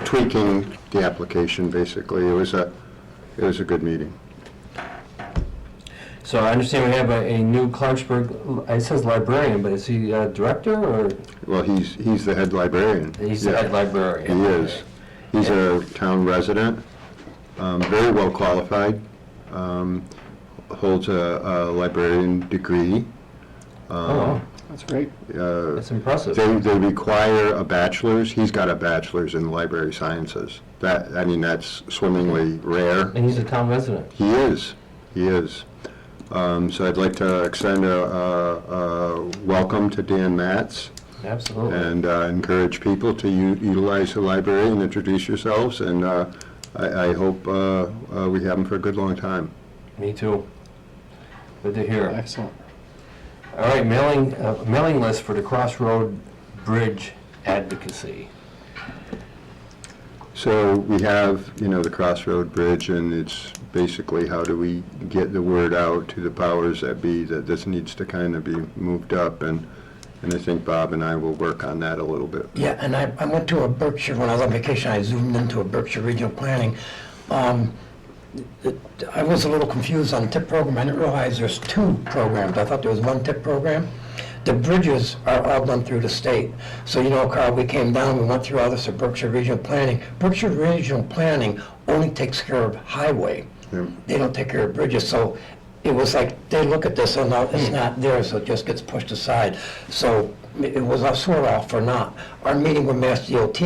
tweaking the application, basically. It was a good meeting. So I understand we have a new Clarksburg, it says librarian, but is he director or Well, he's the head librarian. he's the Yeah, head librarian? he is. He's a town resident, very well qualified, holds a librarian degree. Oh, That's great. that's impressive. They require a bachelor's. He's got a bachelor's in library sciences. That's swimmingly rare. And he's a town resident. He is. So I'd like to extend a welcome to Dan Matz Absolutely. and encourage people to utilize the library and introduce yourselves. And I hope we have him for a good long time. Me too. Good to hear. Excellent. All right, mailing list for the Crossroad Bridge advocacy. So we have, the Crossroad Bridge, and it's basically how do we get the word out to the powers that be that this needs to kind of be moved up, and I think Bob and I will work on that a little bit. Yeah, and I went to a Berkshire, when I was on vacation, I zoomed into a Berkshire Regional Planning. I was a little confused on the TIP program. I didn't realize there's two programs. I thought there was one TIP program. The bridges are all done through the state. So, Carl, we came down, we went through all this at Berkshire Regional Planning. Berkshire Regional Planning only takes care of highway. Yeah. They don't take care of bridges. So it was like, they look at this and now it's not there, so it just gets pushed aside. So it was a sort of for not. Our meeting with Mass DOT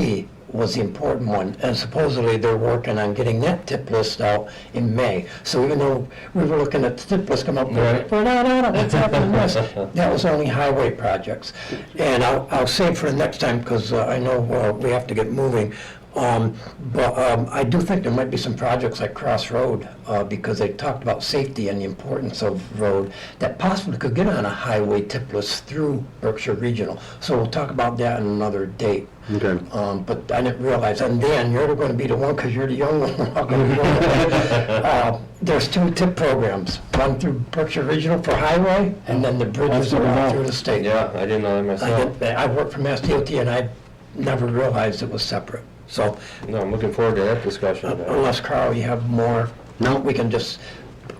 was the important one, and supposedly they're working on getting that tip list out in May. So even though we were looking at the tip list come up, Right. no, what's happening this? That was only highway projects. And I'll save for the next time, because I know we have to get moving. But I do think there might be some projects like Cross Road, because they talked about safety and the importance of road, that possibly could get on a highway tip list through Berkshire Regional. So we'll talk about that in another date. Okay. But I didn't realize, and Dan, you're going to be the one, because you're the young one. We're not gonna be the one. There's two tip programs, one through Berkshire Regional for highway, and then the bridges That's are all what through the state. Yeah, I didn't know that myself. I worked for Mass DOT, and I never realized it was separate. So No, I'm looking forward to that discussion. unless, Carl, you have more, No. we can just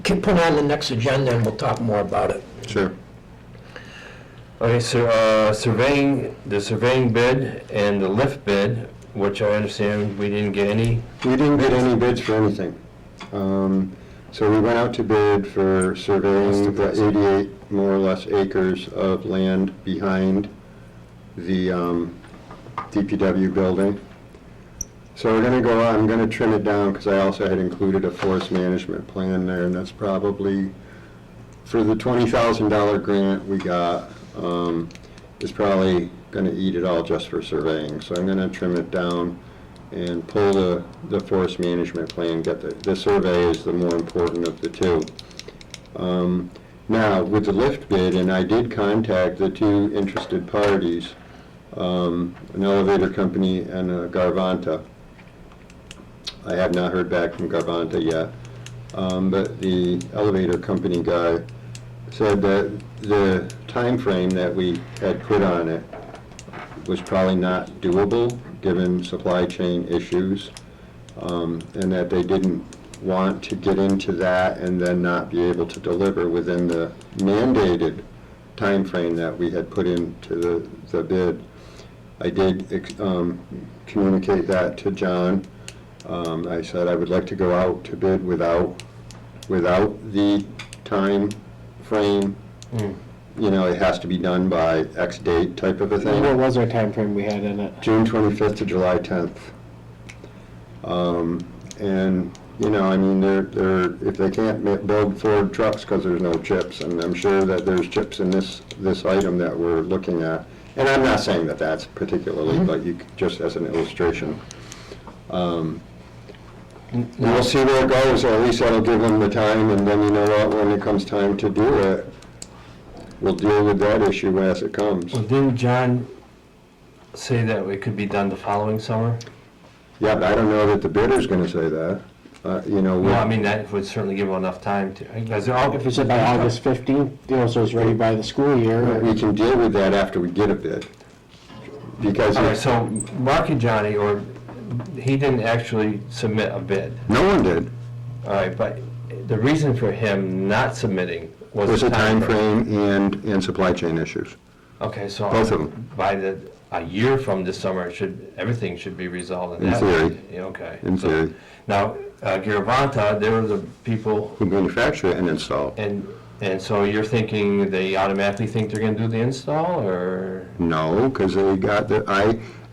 put it on the next agenda, and we'll talk more about it. Sure. Okay, so the surveying bid and the lift bid, which I understand we didn't get any. We didn't get any bids for anything. So we went out to bid for surveying the 88 more or less acres of land behind the DPW building. So we're gonna go on, I'm gonna trim it down because I also had included a forest management plan there, and that's probably, for the $20,000 grant we got, is probably gonna eat it all just for surveying. So I'm gonna trim it down and pull the forest management plan, get the survey is the more important of the two. Now, with the lift bid, and I did contact the two interested parties, an elevator company and a Garvanta. I have not heard back from Garvanta yet, but the elevator company guy said that the time frame that we had put on it was probably not doable, given supply chain issues, and that they didn't want to get into that and then not be able to deliver within the mandated time frame that we had put into the bid. I did communicate that to John. I said I would like to go out to bid without the time frame. It has to be done by X date type of a thing. What was our time frame we had in it? June 25th to July 10th. And, they're if they can't build Ford trucks because there's no chips, and I'm sure that there's chips in this item that we're looking at. And I'm not saying that that's particularly, but just as an illustration. We'll see where it goes, or at least that'll give them the time, and then when it comes time to do it, we'll deal with that issue as it comes. Well, didn't John say that it could be done the following summer? Yeah, but I don't know that the bidder's gonna say that. You know, Well, I mean, that would certainly give them enough time to, because they're all. If you said by August 15th, so it's ready by the school year. we can deal with that after we get a bid. Because All right, if- so Mark and Johnny, or he didn't actually submit a bid. no one did. All right, but the reason for him not submitting was. Was the a time frame and supply chain issues. Okay, so. Both of them. By a year from this summer, everything should be resolved in In that. theory. way. Yeah, okay. In So, theory. Now, Garavanta, they were the people, Who manufacture it and install. and so you're thinking they automatically think they're gonna do the install, or? No, because they got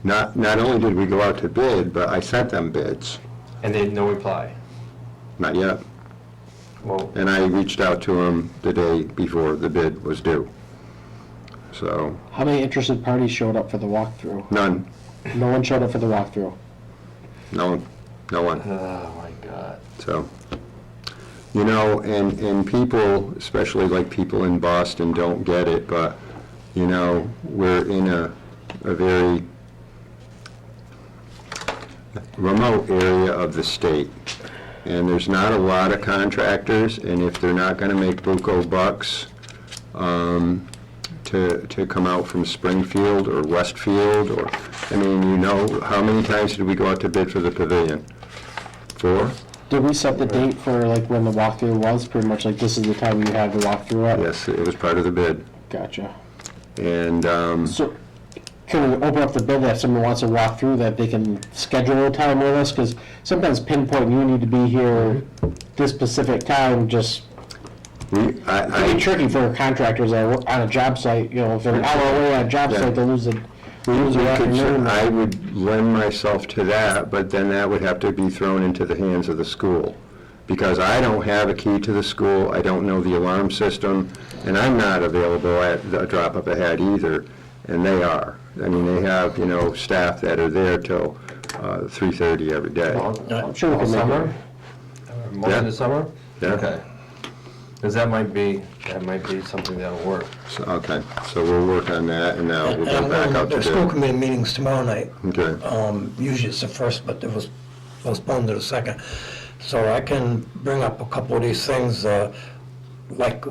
not only did we go out to bid, but I sent them bids. And they had no reply? Not yet. Well, And I reached out to them the day before the bid was due. So, How many interested parties showed up for the walkthrough? none, No one showed up for the walkthrough. no one. oh my God. So, you know, and people, especially like people in Boston, don't get it, but, you know, we're in a very remote area of the state, and there's not a lot of contractors, and if they're not gonna make buco bucks, to come out from Springfield or Westfield, or, I mean, you know, how many times did we go out to bid for the pavilion? 4? Did we set the date for like when the walkthrough was? Pretty much like this is the time you have the walkthrough at? Yes, it was part of the bid. Gotcha. And, So, can we open up the bid that if someone wants to walk through that they can schedule a time with us? Because sometimes pinpoint, you need to be here this specific time, just, it can be tricky for contractors that work on a job site, you know, if they're an hour away on a job Yeah. site, they lose the afternoon. I would lend myself to that, but then that would have to be thrown into the hands of the school. Because I don't have a key to the school, I don't know the alarm system, and I'm not available at the drop of a hat either, and they are. I mean, they have, you know, staff that are there till 3:30 every day. I'm sure we All can make summer? it. Most Yeah. of the summer? Yeah. Okay. Because that might be something that'll work. So, okay, so we'll work on that, and now we'll go back out to The school bid. committee meeting's tomorrow night. Okay, Usually it's the first, but it was postponed to the second. So I can bring up a couple of these things, like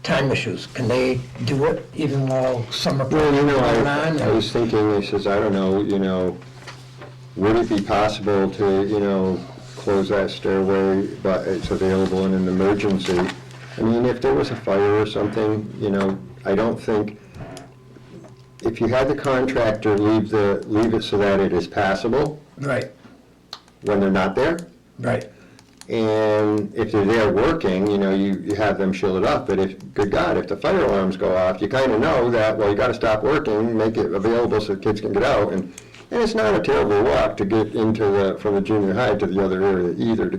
time issues. Can they do it even while summer well, you know, going I on? was thinking, he says, I don't know, you know, would it be possible to, you know, close that stairway, but it's available in an emergency? I mean, if there was a fire or something, you know, I don't think, if you had the contractor leave it so that it is passable Right, when they're not there, right. and if they're there working, you know, you have them shield it up, but if, good God, if the fire alarms go off, you kind of know that, well, you got to stop working, make it available so the kids can get out, and it's not a terrible walk to get from the junior high to the other area either,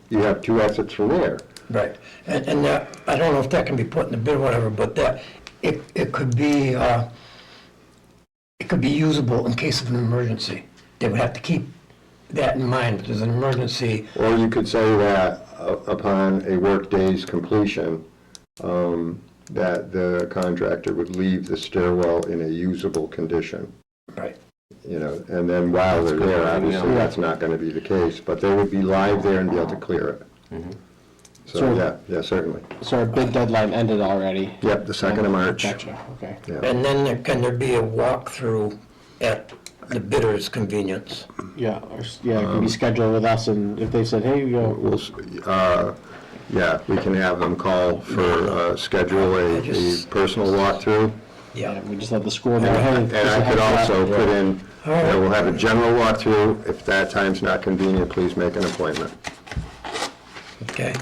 you have 2 exits from there. Right, and that, I don't know if that can be put in the bid or whatever, but that, it could be usable in case of an emergency. They would have to keep that in mind, if there's an emergency. Or you could say that upon a workday's completion, that the contractor would leave the stairwell in a usable condition. Right. You know, and then while they're there, obviously, Yeah. that's not gonna be the case, but they would be live there and be able to clear it. So, So- yeah, certainly. So our bid deadline ended already? Yep, the 2nd of March. Gotcha, okay. Yeah. And then can there be a walkthrough at the bidder's convenience? Yeah, it can be scheduled with us, and if they said, hey, you know, We'll, yeah, we can have them call for, schedule a personal walkthrough. Yeah. we just let the school know, hey. And this is I could how it's also at. put in, we'll have a general walkthrough. If that time's not convenient, please make an appointment. Okay,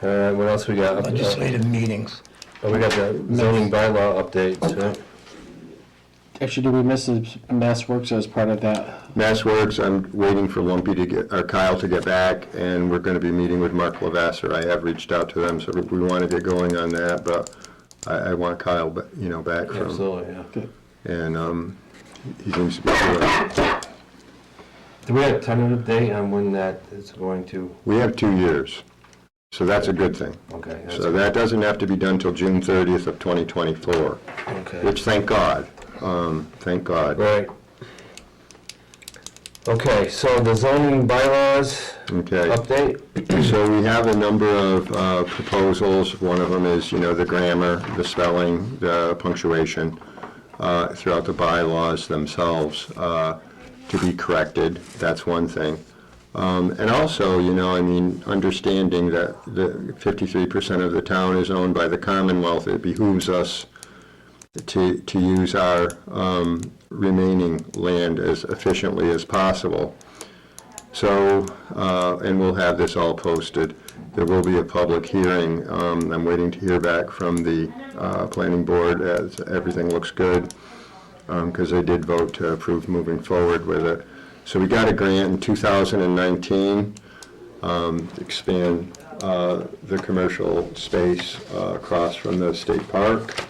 What else we got? legislative meetings. We got the zoning bylaw update. Actually, did we miss the Mass Works as part of that? Mass Works, I'm waiting for Kyle to get back, and we're gonna be meeting with Mark Lavasser. I have reached out to them, so we wanna get going on that, but I want Kyle, back from, Absolutely, yeah. and, he seems to be doing it. Do we have a tentative date on when that is going to, We have 2 years, so that's a good thing. okay, that's, So that doesn't have to be done till June 30th of 2024, okay. which, thank God, thank God. Right. Okay, so the zoning bylaws Okay. update? So we have a number of proposals. One of them is, the grammar, the spelling, the punctuation throughout the bylaws themselves to be corrected. That's one thing. And also, understanding that the 53% of the town is owned by the Commonwealth, it behooves us to use our remaining land as efficiently as possible. So, and we'll have this all posted. There will be a public hearing. I'm waiting to hear back from the planning board as everything looks good, because they did vote to approve moving forward with it. So we got a grant in 2019 to expand the commercial space across from the state park,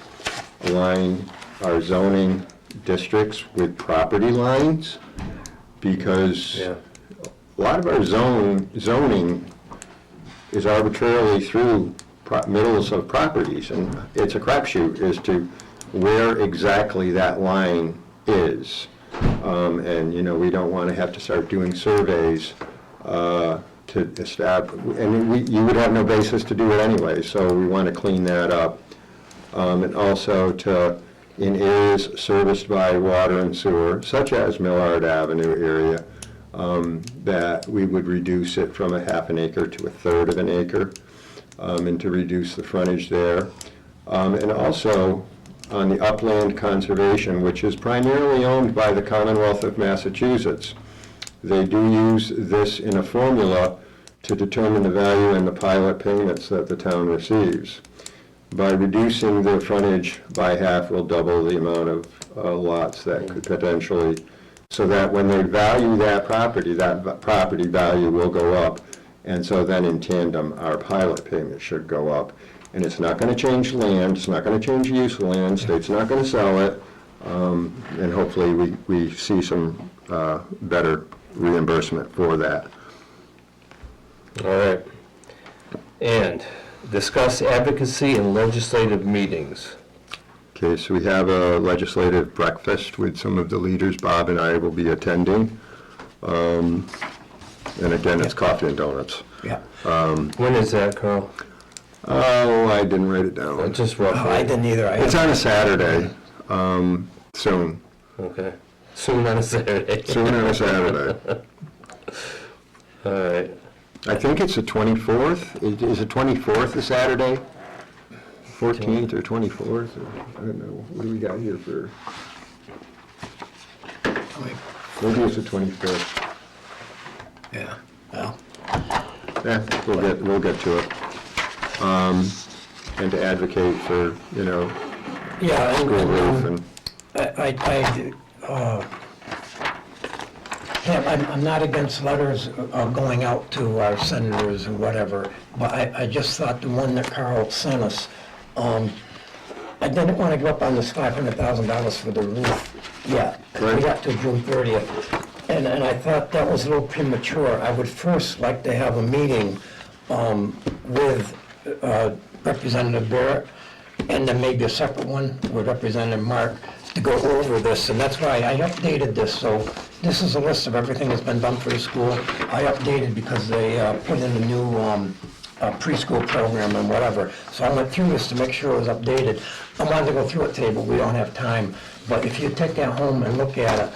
align our zoning districts with property lines, because Yeah. a lot of our zoning is arbitrarily through middles of properties, and it's a crapshoot as to where exactly that line is. And, we don't want to have to start doing surveys to establish, and you would have no basis to do it anyway, so we want to clean that up. And also in areas serviced by water and sewer, such as Millard Avenue area, that we would reduce it from a half an acre to a third of an acre, and to reduce the frontage there. And also on the upland conservation, which is primarily owned by the Commonwealth of Massachusetts. They do use this in a formula to determine the value and the pilot payments that the town receives. By reducing the frontage by half, will double the amount of lots that could potentially, so that when they value that property value will go up. And so then in tandem, our pilot payment should go up. And it's not going to change land, it's not going to change the use of land, state's not going to sell it, and hopefully we see some better reimbursement for that. All right. And discuss advocacy in legislative meetings. Okay, so we have a legislative breakfast with some of the leaders. Bob and I will be attending. And again, it's coffee and donuts. Yeah. When is that, Carl? Oh, I didn't write it down. Just Oh, I roughly. didn't either. It's on a Saturday, soon. Okay. Soon on a Saturday. Soon on a Saturday. All right. I think it's the 24th. Is the 24th a Saturday? 14th or 24th? I don't know. What do we got here for? Maybe it's the 25th. Yeah, well, Yeah, we'll get to it. And to advocate for, yeah, school roof and I'm not against letters going out to our senators or whatever, but I just thought the one that Carl sent us, I didn't want to go up on this $500,000 for the roof yet. We Right. got to June 30th, and I thought that was a little premature. I would first like to have a meeting with Representative Barrett, and then maybe a separate one with Representative Mark to go over this, and that's why I updated this. So this is a list of everything that's been done for the school. I updated because they put in a new preschool program and whatever. So I went through this to make sure it was updated. I wanted to go through it today, but we don't have time. But if you take that home and look at it,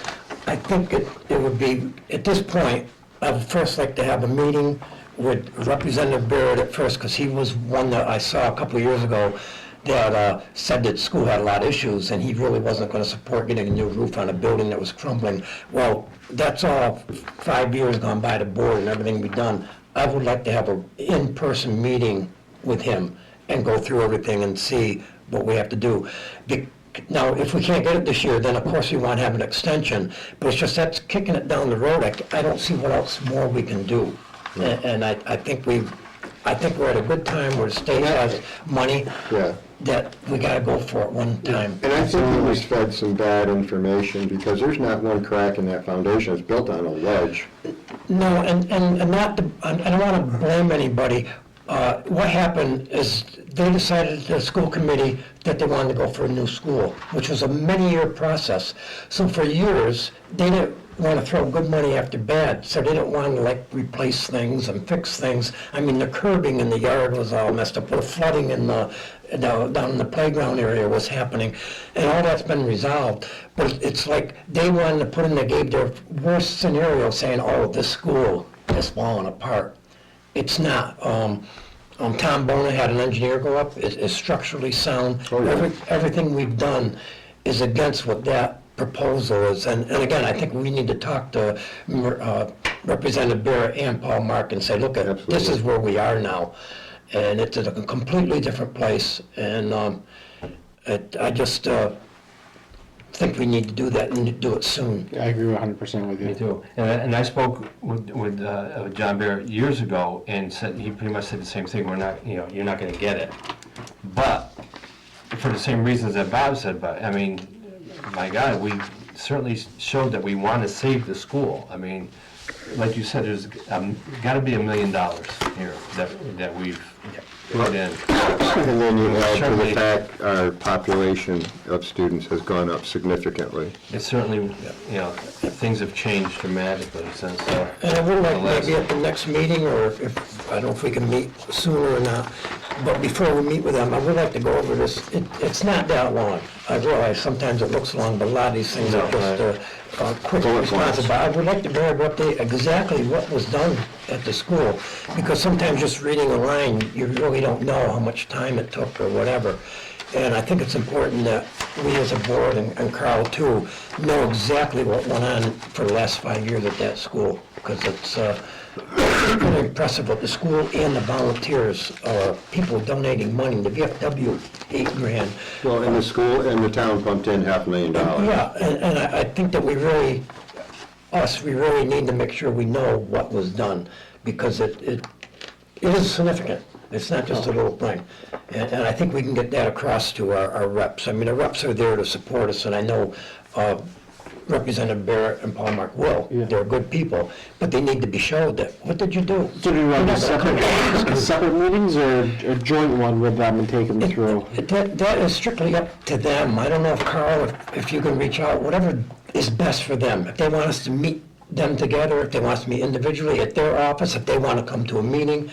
I think it would be, at this point, I would first like to have a meeting with Representative Barrett at first, because he was one that I saw a couple of years ago that said that school had a lot of issues, and he really wasn't going to support getting a new roof on a building that was crumbling. Well, that's all 5 years gone by the board and everything be done. I would like to have an in-person meeting with him and go through everything and see what we have to do. Now, if we can't get it this year, then of course we want to have an extension, but it's just that's kicking it down the road. I don't see what else more we can do. And I think we're at a good time where the state has money. Yeah. That we gotta go for it one time. And I think he was fed some bad information, because there's not one crack in that foundation. It's built on a ledge. No, and not to, I don't wanna blame anybody. What happened is they decided, the school committee, that they wanted to go for a new school, which was a many-year process. So for years, they want to throw good money after bad, so they don't want to like replace things and fix things. I mean, the curbing in the yard was all messed up, the flooding in down in the playground area was happening, and all that's been resolved. But it's like they wanted to put in, they gave their worst scenario saying, oh, this school is falling apart. It's not. Tom Bona had an engineer go up, is structurally sound. Oh, yeah. Everything we've done is against what that proposal is. And again, I think we need to talk to Representative Barrett and Paul Mark and say, look, this Absolutely. is where we are now. And it's a completely different place. And I just think we need to do that and do it soon. I agree 100% with Me you. too. And I spoke with John Barrett years ago and said, he pretty much said the same thing, we're not, you're not gonna get it. But, for the same reasons that Bob said, but, I mean, my God, we certainly showed that we want to save the school. I mean, like you said, there's gotta be $1 million here that we've put in. And then you add to the Certainly. fact our population of students has gone up significantly. It's certainly, things have changed dramatically since, And I would like the last- maybe at the next meeting, or if I don't know if we can meet sooner or not, but before we meet with them, I would like to go over this. It's not that long. I realize sometimes it looks long, but a lot of these things are just quick Bullet responses. points. But I would like to grab exactly what was done at the school, because sometimes just reading a line, you really don't know how much time it took or whatever. And I think it's important that we as a board, and Carl too, know exactly what went on for the last 5 years at that school, because it's really impressive what the school and the volunteers, people donating money, the VFW, $8,000. Well, in the school and the town pumped in $500,000. Yeah, and I think that we really need to make sure we know what was done, because it is significant. It's not just a little thing. And I think we can get that across to our reps. I mean, the reps are there to support us, and I know Representative Barrett and Paul Mark will. Yeah. They're good people, but they need to be showed that, what did you do? So do you want to do separate meetings or a joint one with them and take them through? That is strictly up to them. I don't know if Carl, if you can reach out, whatever is best for them. If they want us to meet them together, if they want us to meet individually at their office, if they want to come to a meeting,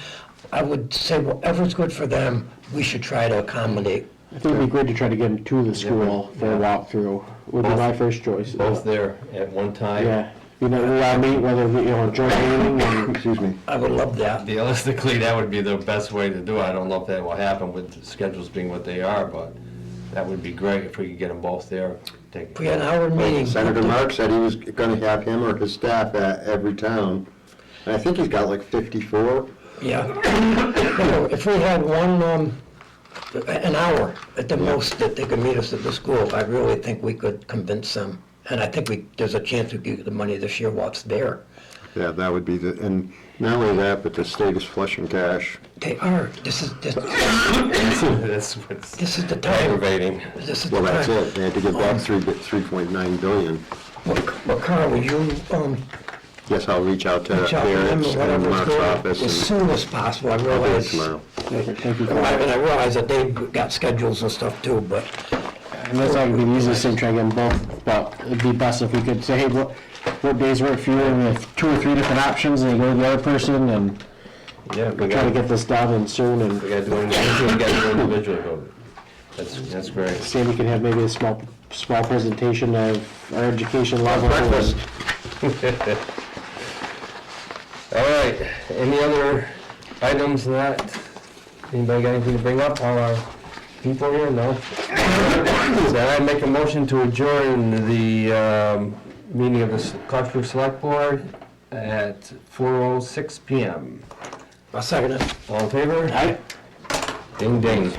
I would say whatever's good for them, we should try to accommodate. I think it'd be great to try to get them to the school for a walkthrough, would be my first choice. both there at one time. Yeah, we all meet, whether we, a joint meeting and, Excuse me. I would love that. Realistically, that would be the best way to do it. I don't know if that will happen with the schedules being what they are, but that would be great if we could get them both there. If we had an hour meeting. Senator Mark said he was going to have him or his staff at every town. And I think he's got like 54. Yeah. If we had an hour at the most that they could meet us at the school, I really think we could convince them. And I think there's a chance we could get the money this year while it's there. Yeah, that would be and not only that, but the state is flushing cash. They are. This is That's what's this is the time. aggravating. This is the Well, time. that's it. They had to give back 3.9 billion. Well, Carl, will you Yes, I'll reach out to reach out to them Barrett's or and whatever's Mark's good office as and soon as possible? I I'll do it realize. tomorrow. thank you. And I realize that they've got schedules and stuff too, but And that's not gonna be the easiest thing, try to get them both, but it'd be best if we could say, hey, what days work for you, and we have 2 or 3 different options, and you go to the other person, and Yeah, we try to gotta get this done and soon, and we gotta do it individually. That's great. Sandy can have maybe a small presentation of our education level. Breakfast. All right, any other items that, anybody got anything to bring up? All our people here, no? Then I make a motion to adjourn the meeting of the Clarksburg Select Board at 4:06 PM. I'll second it. All in favor? Aye. Ding ding.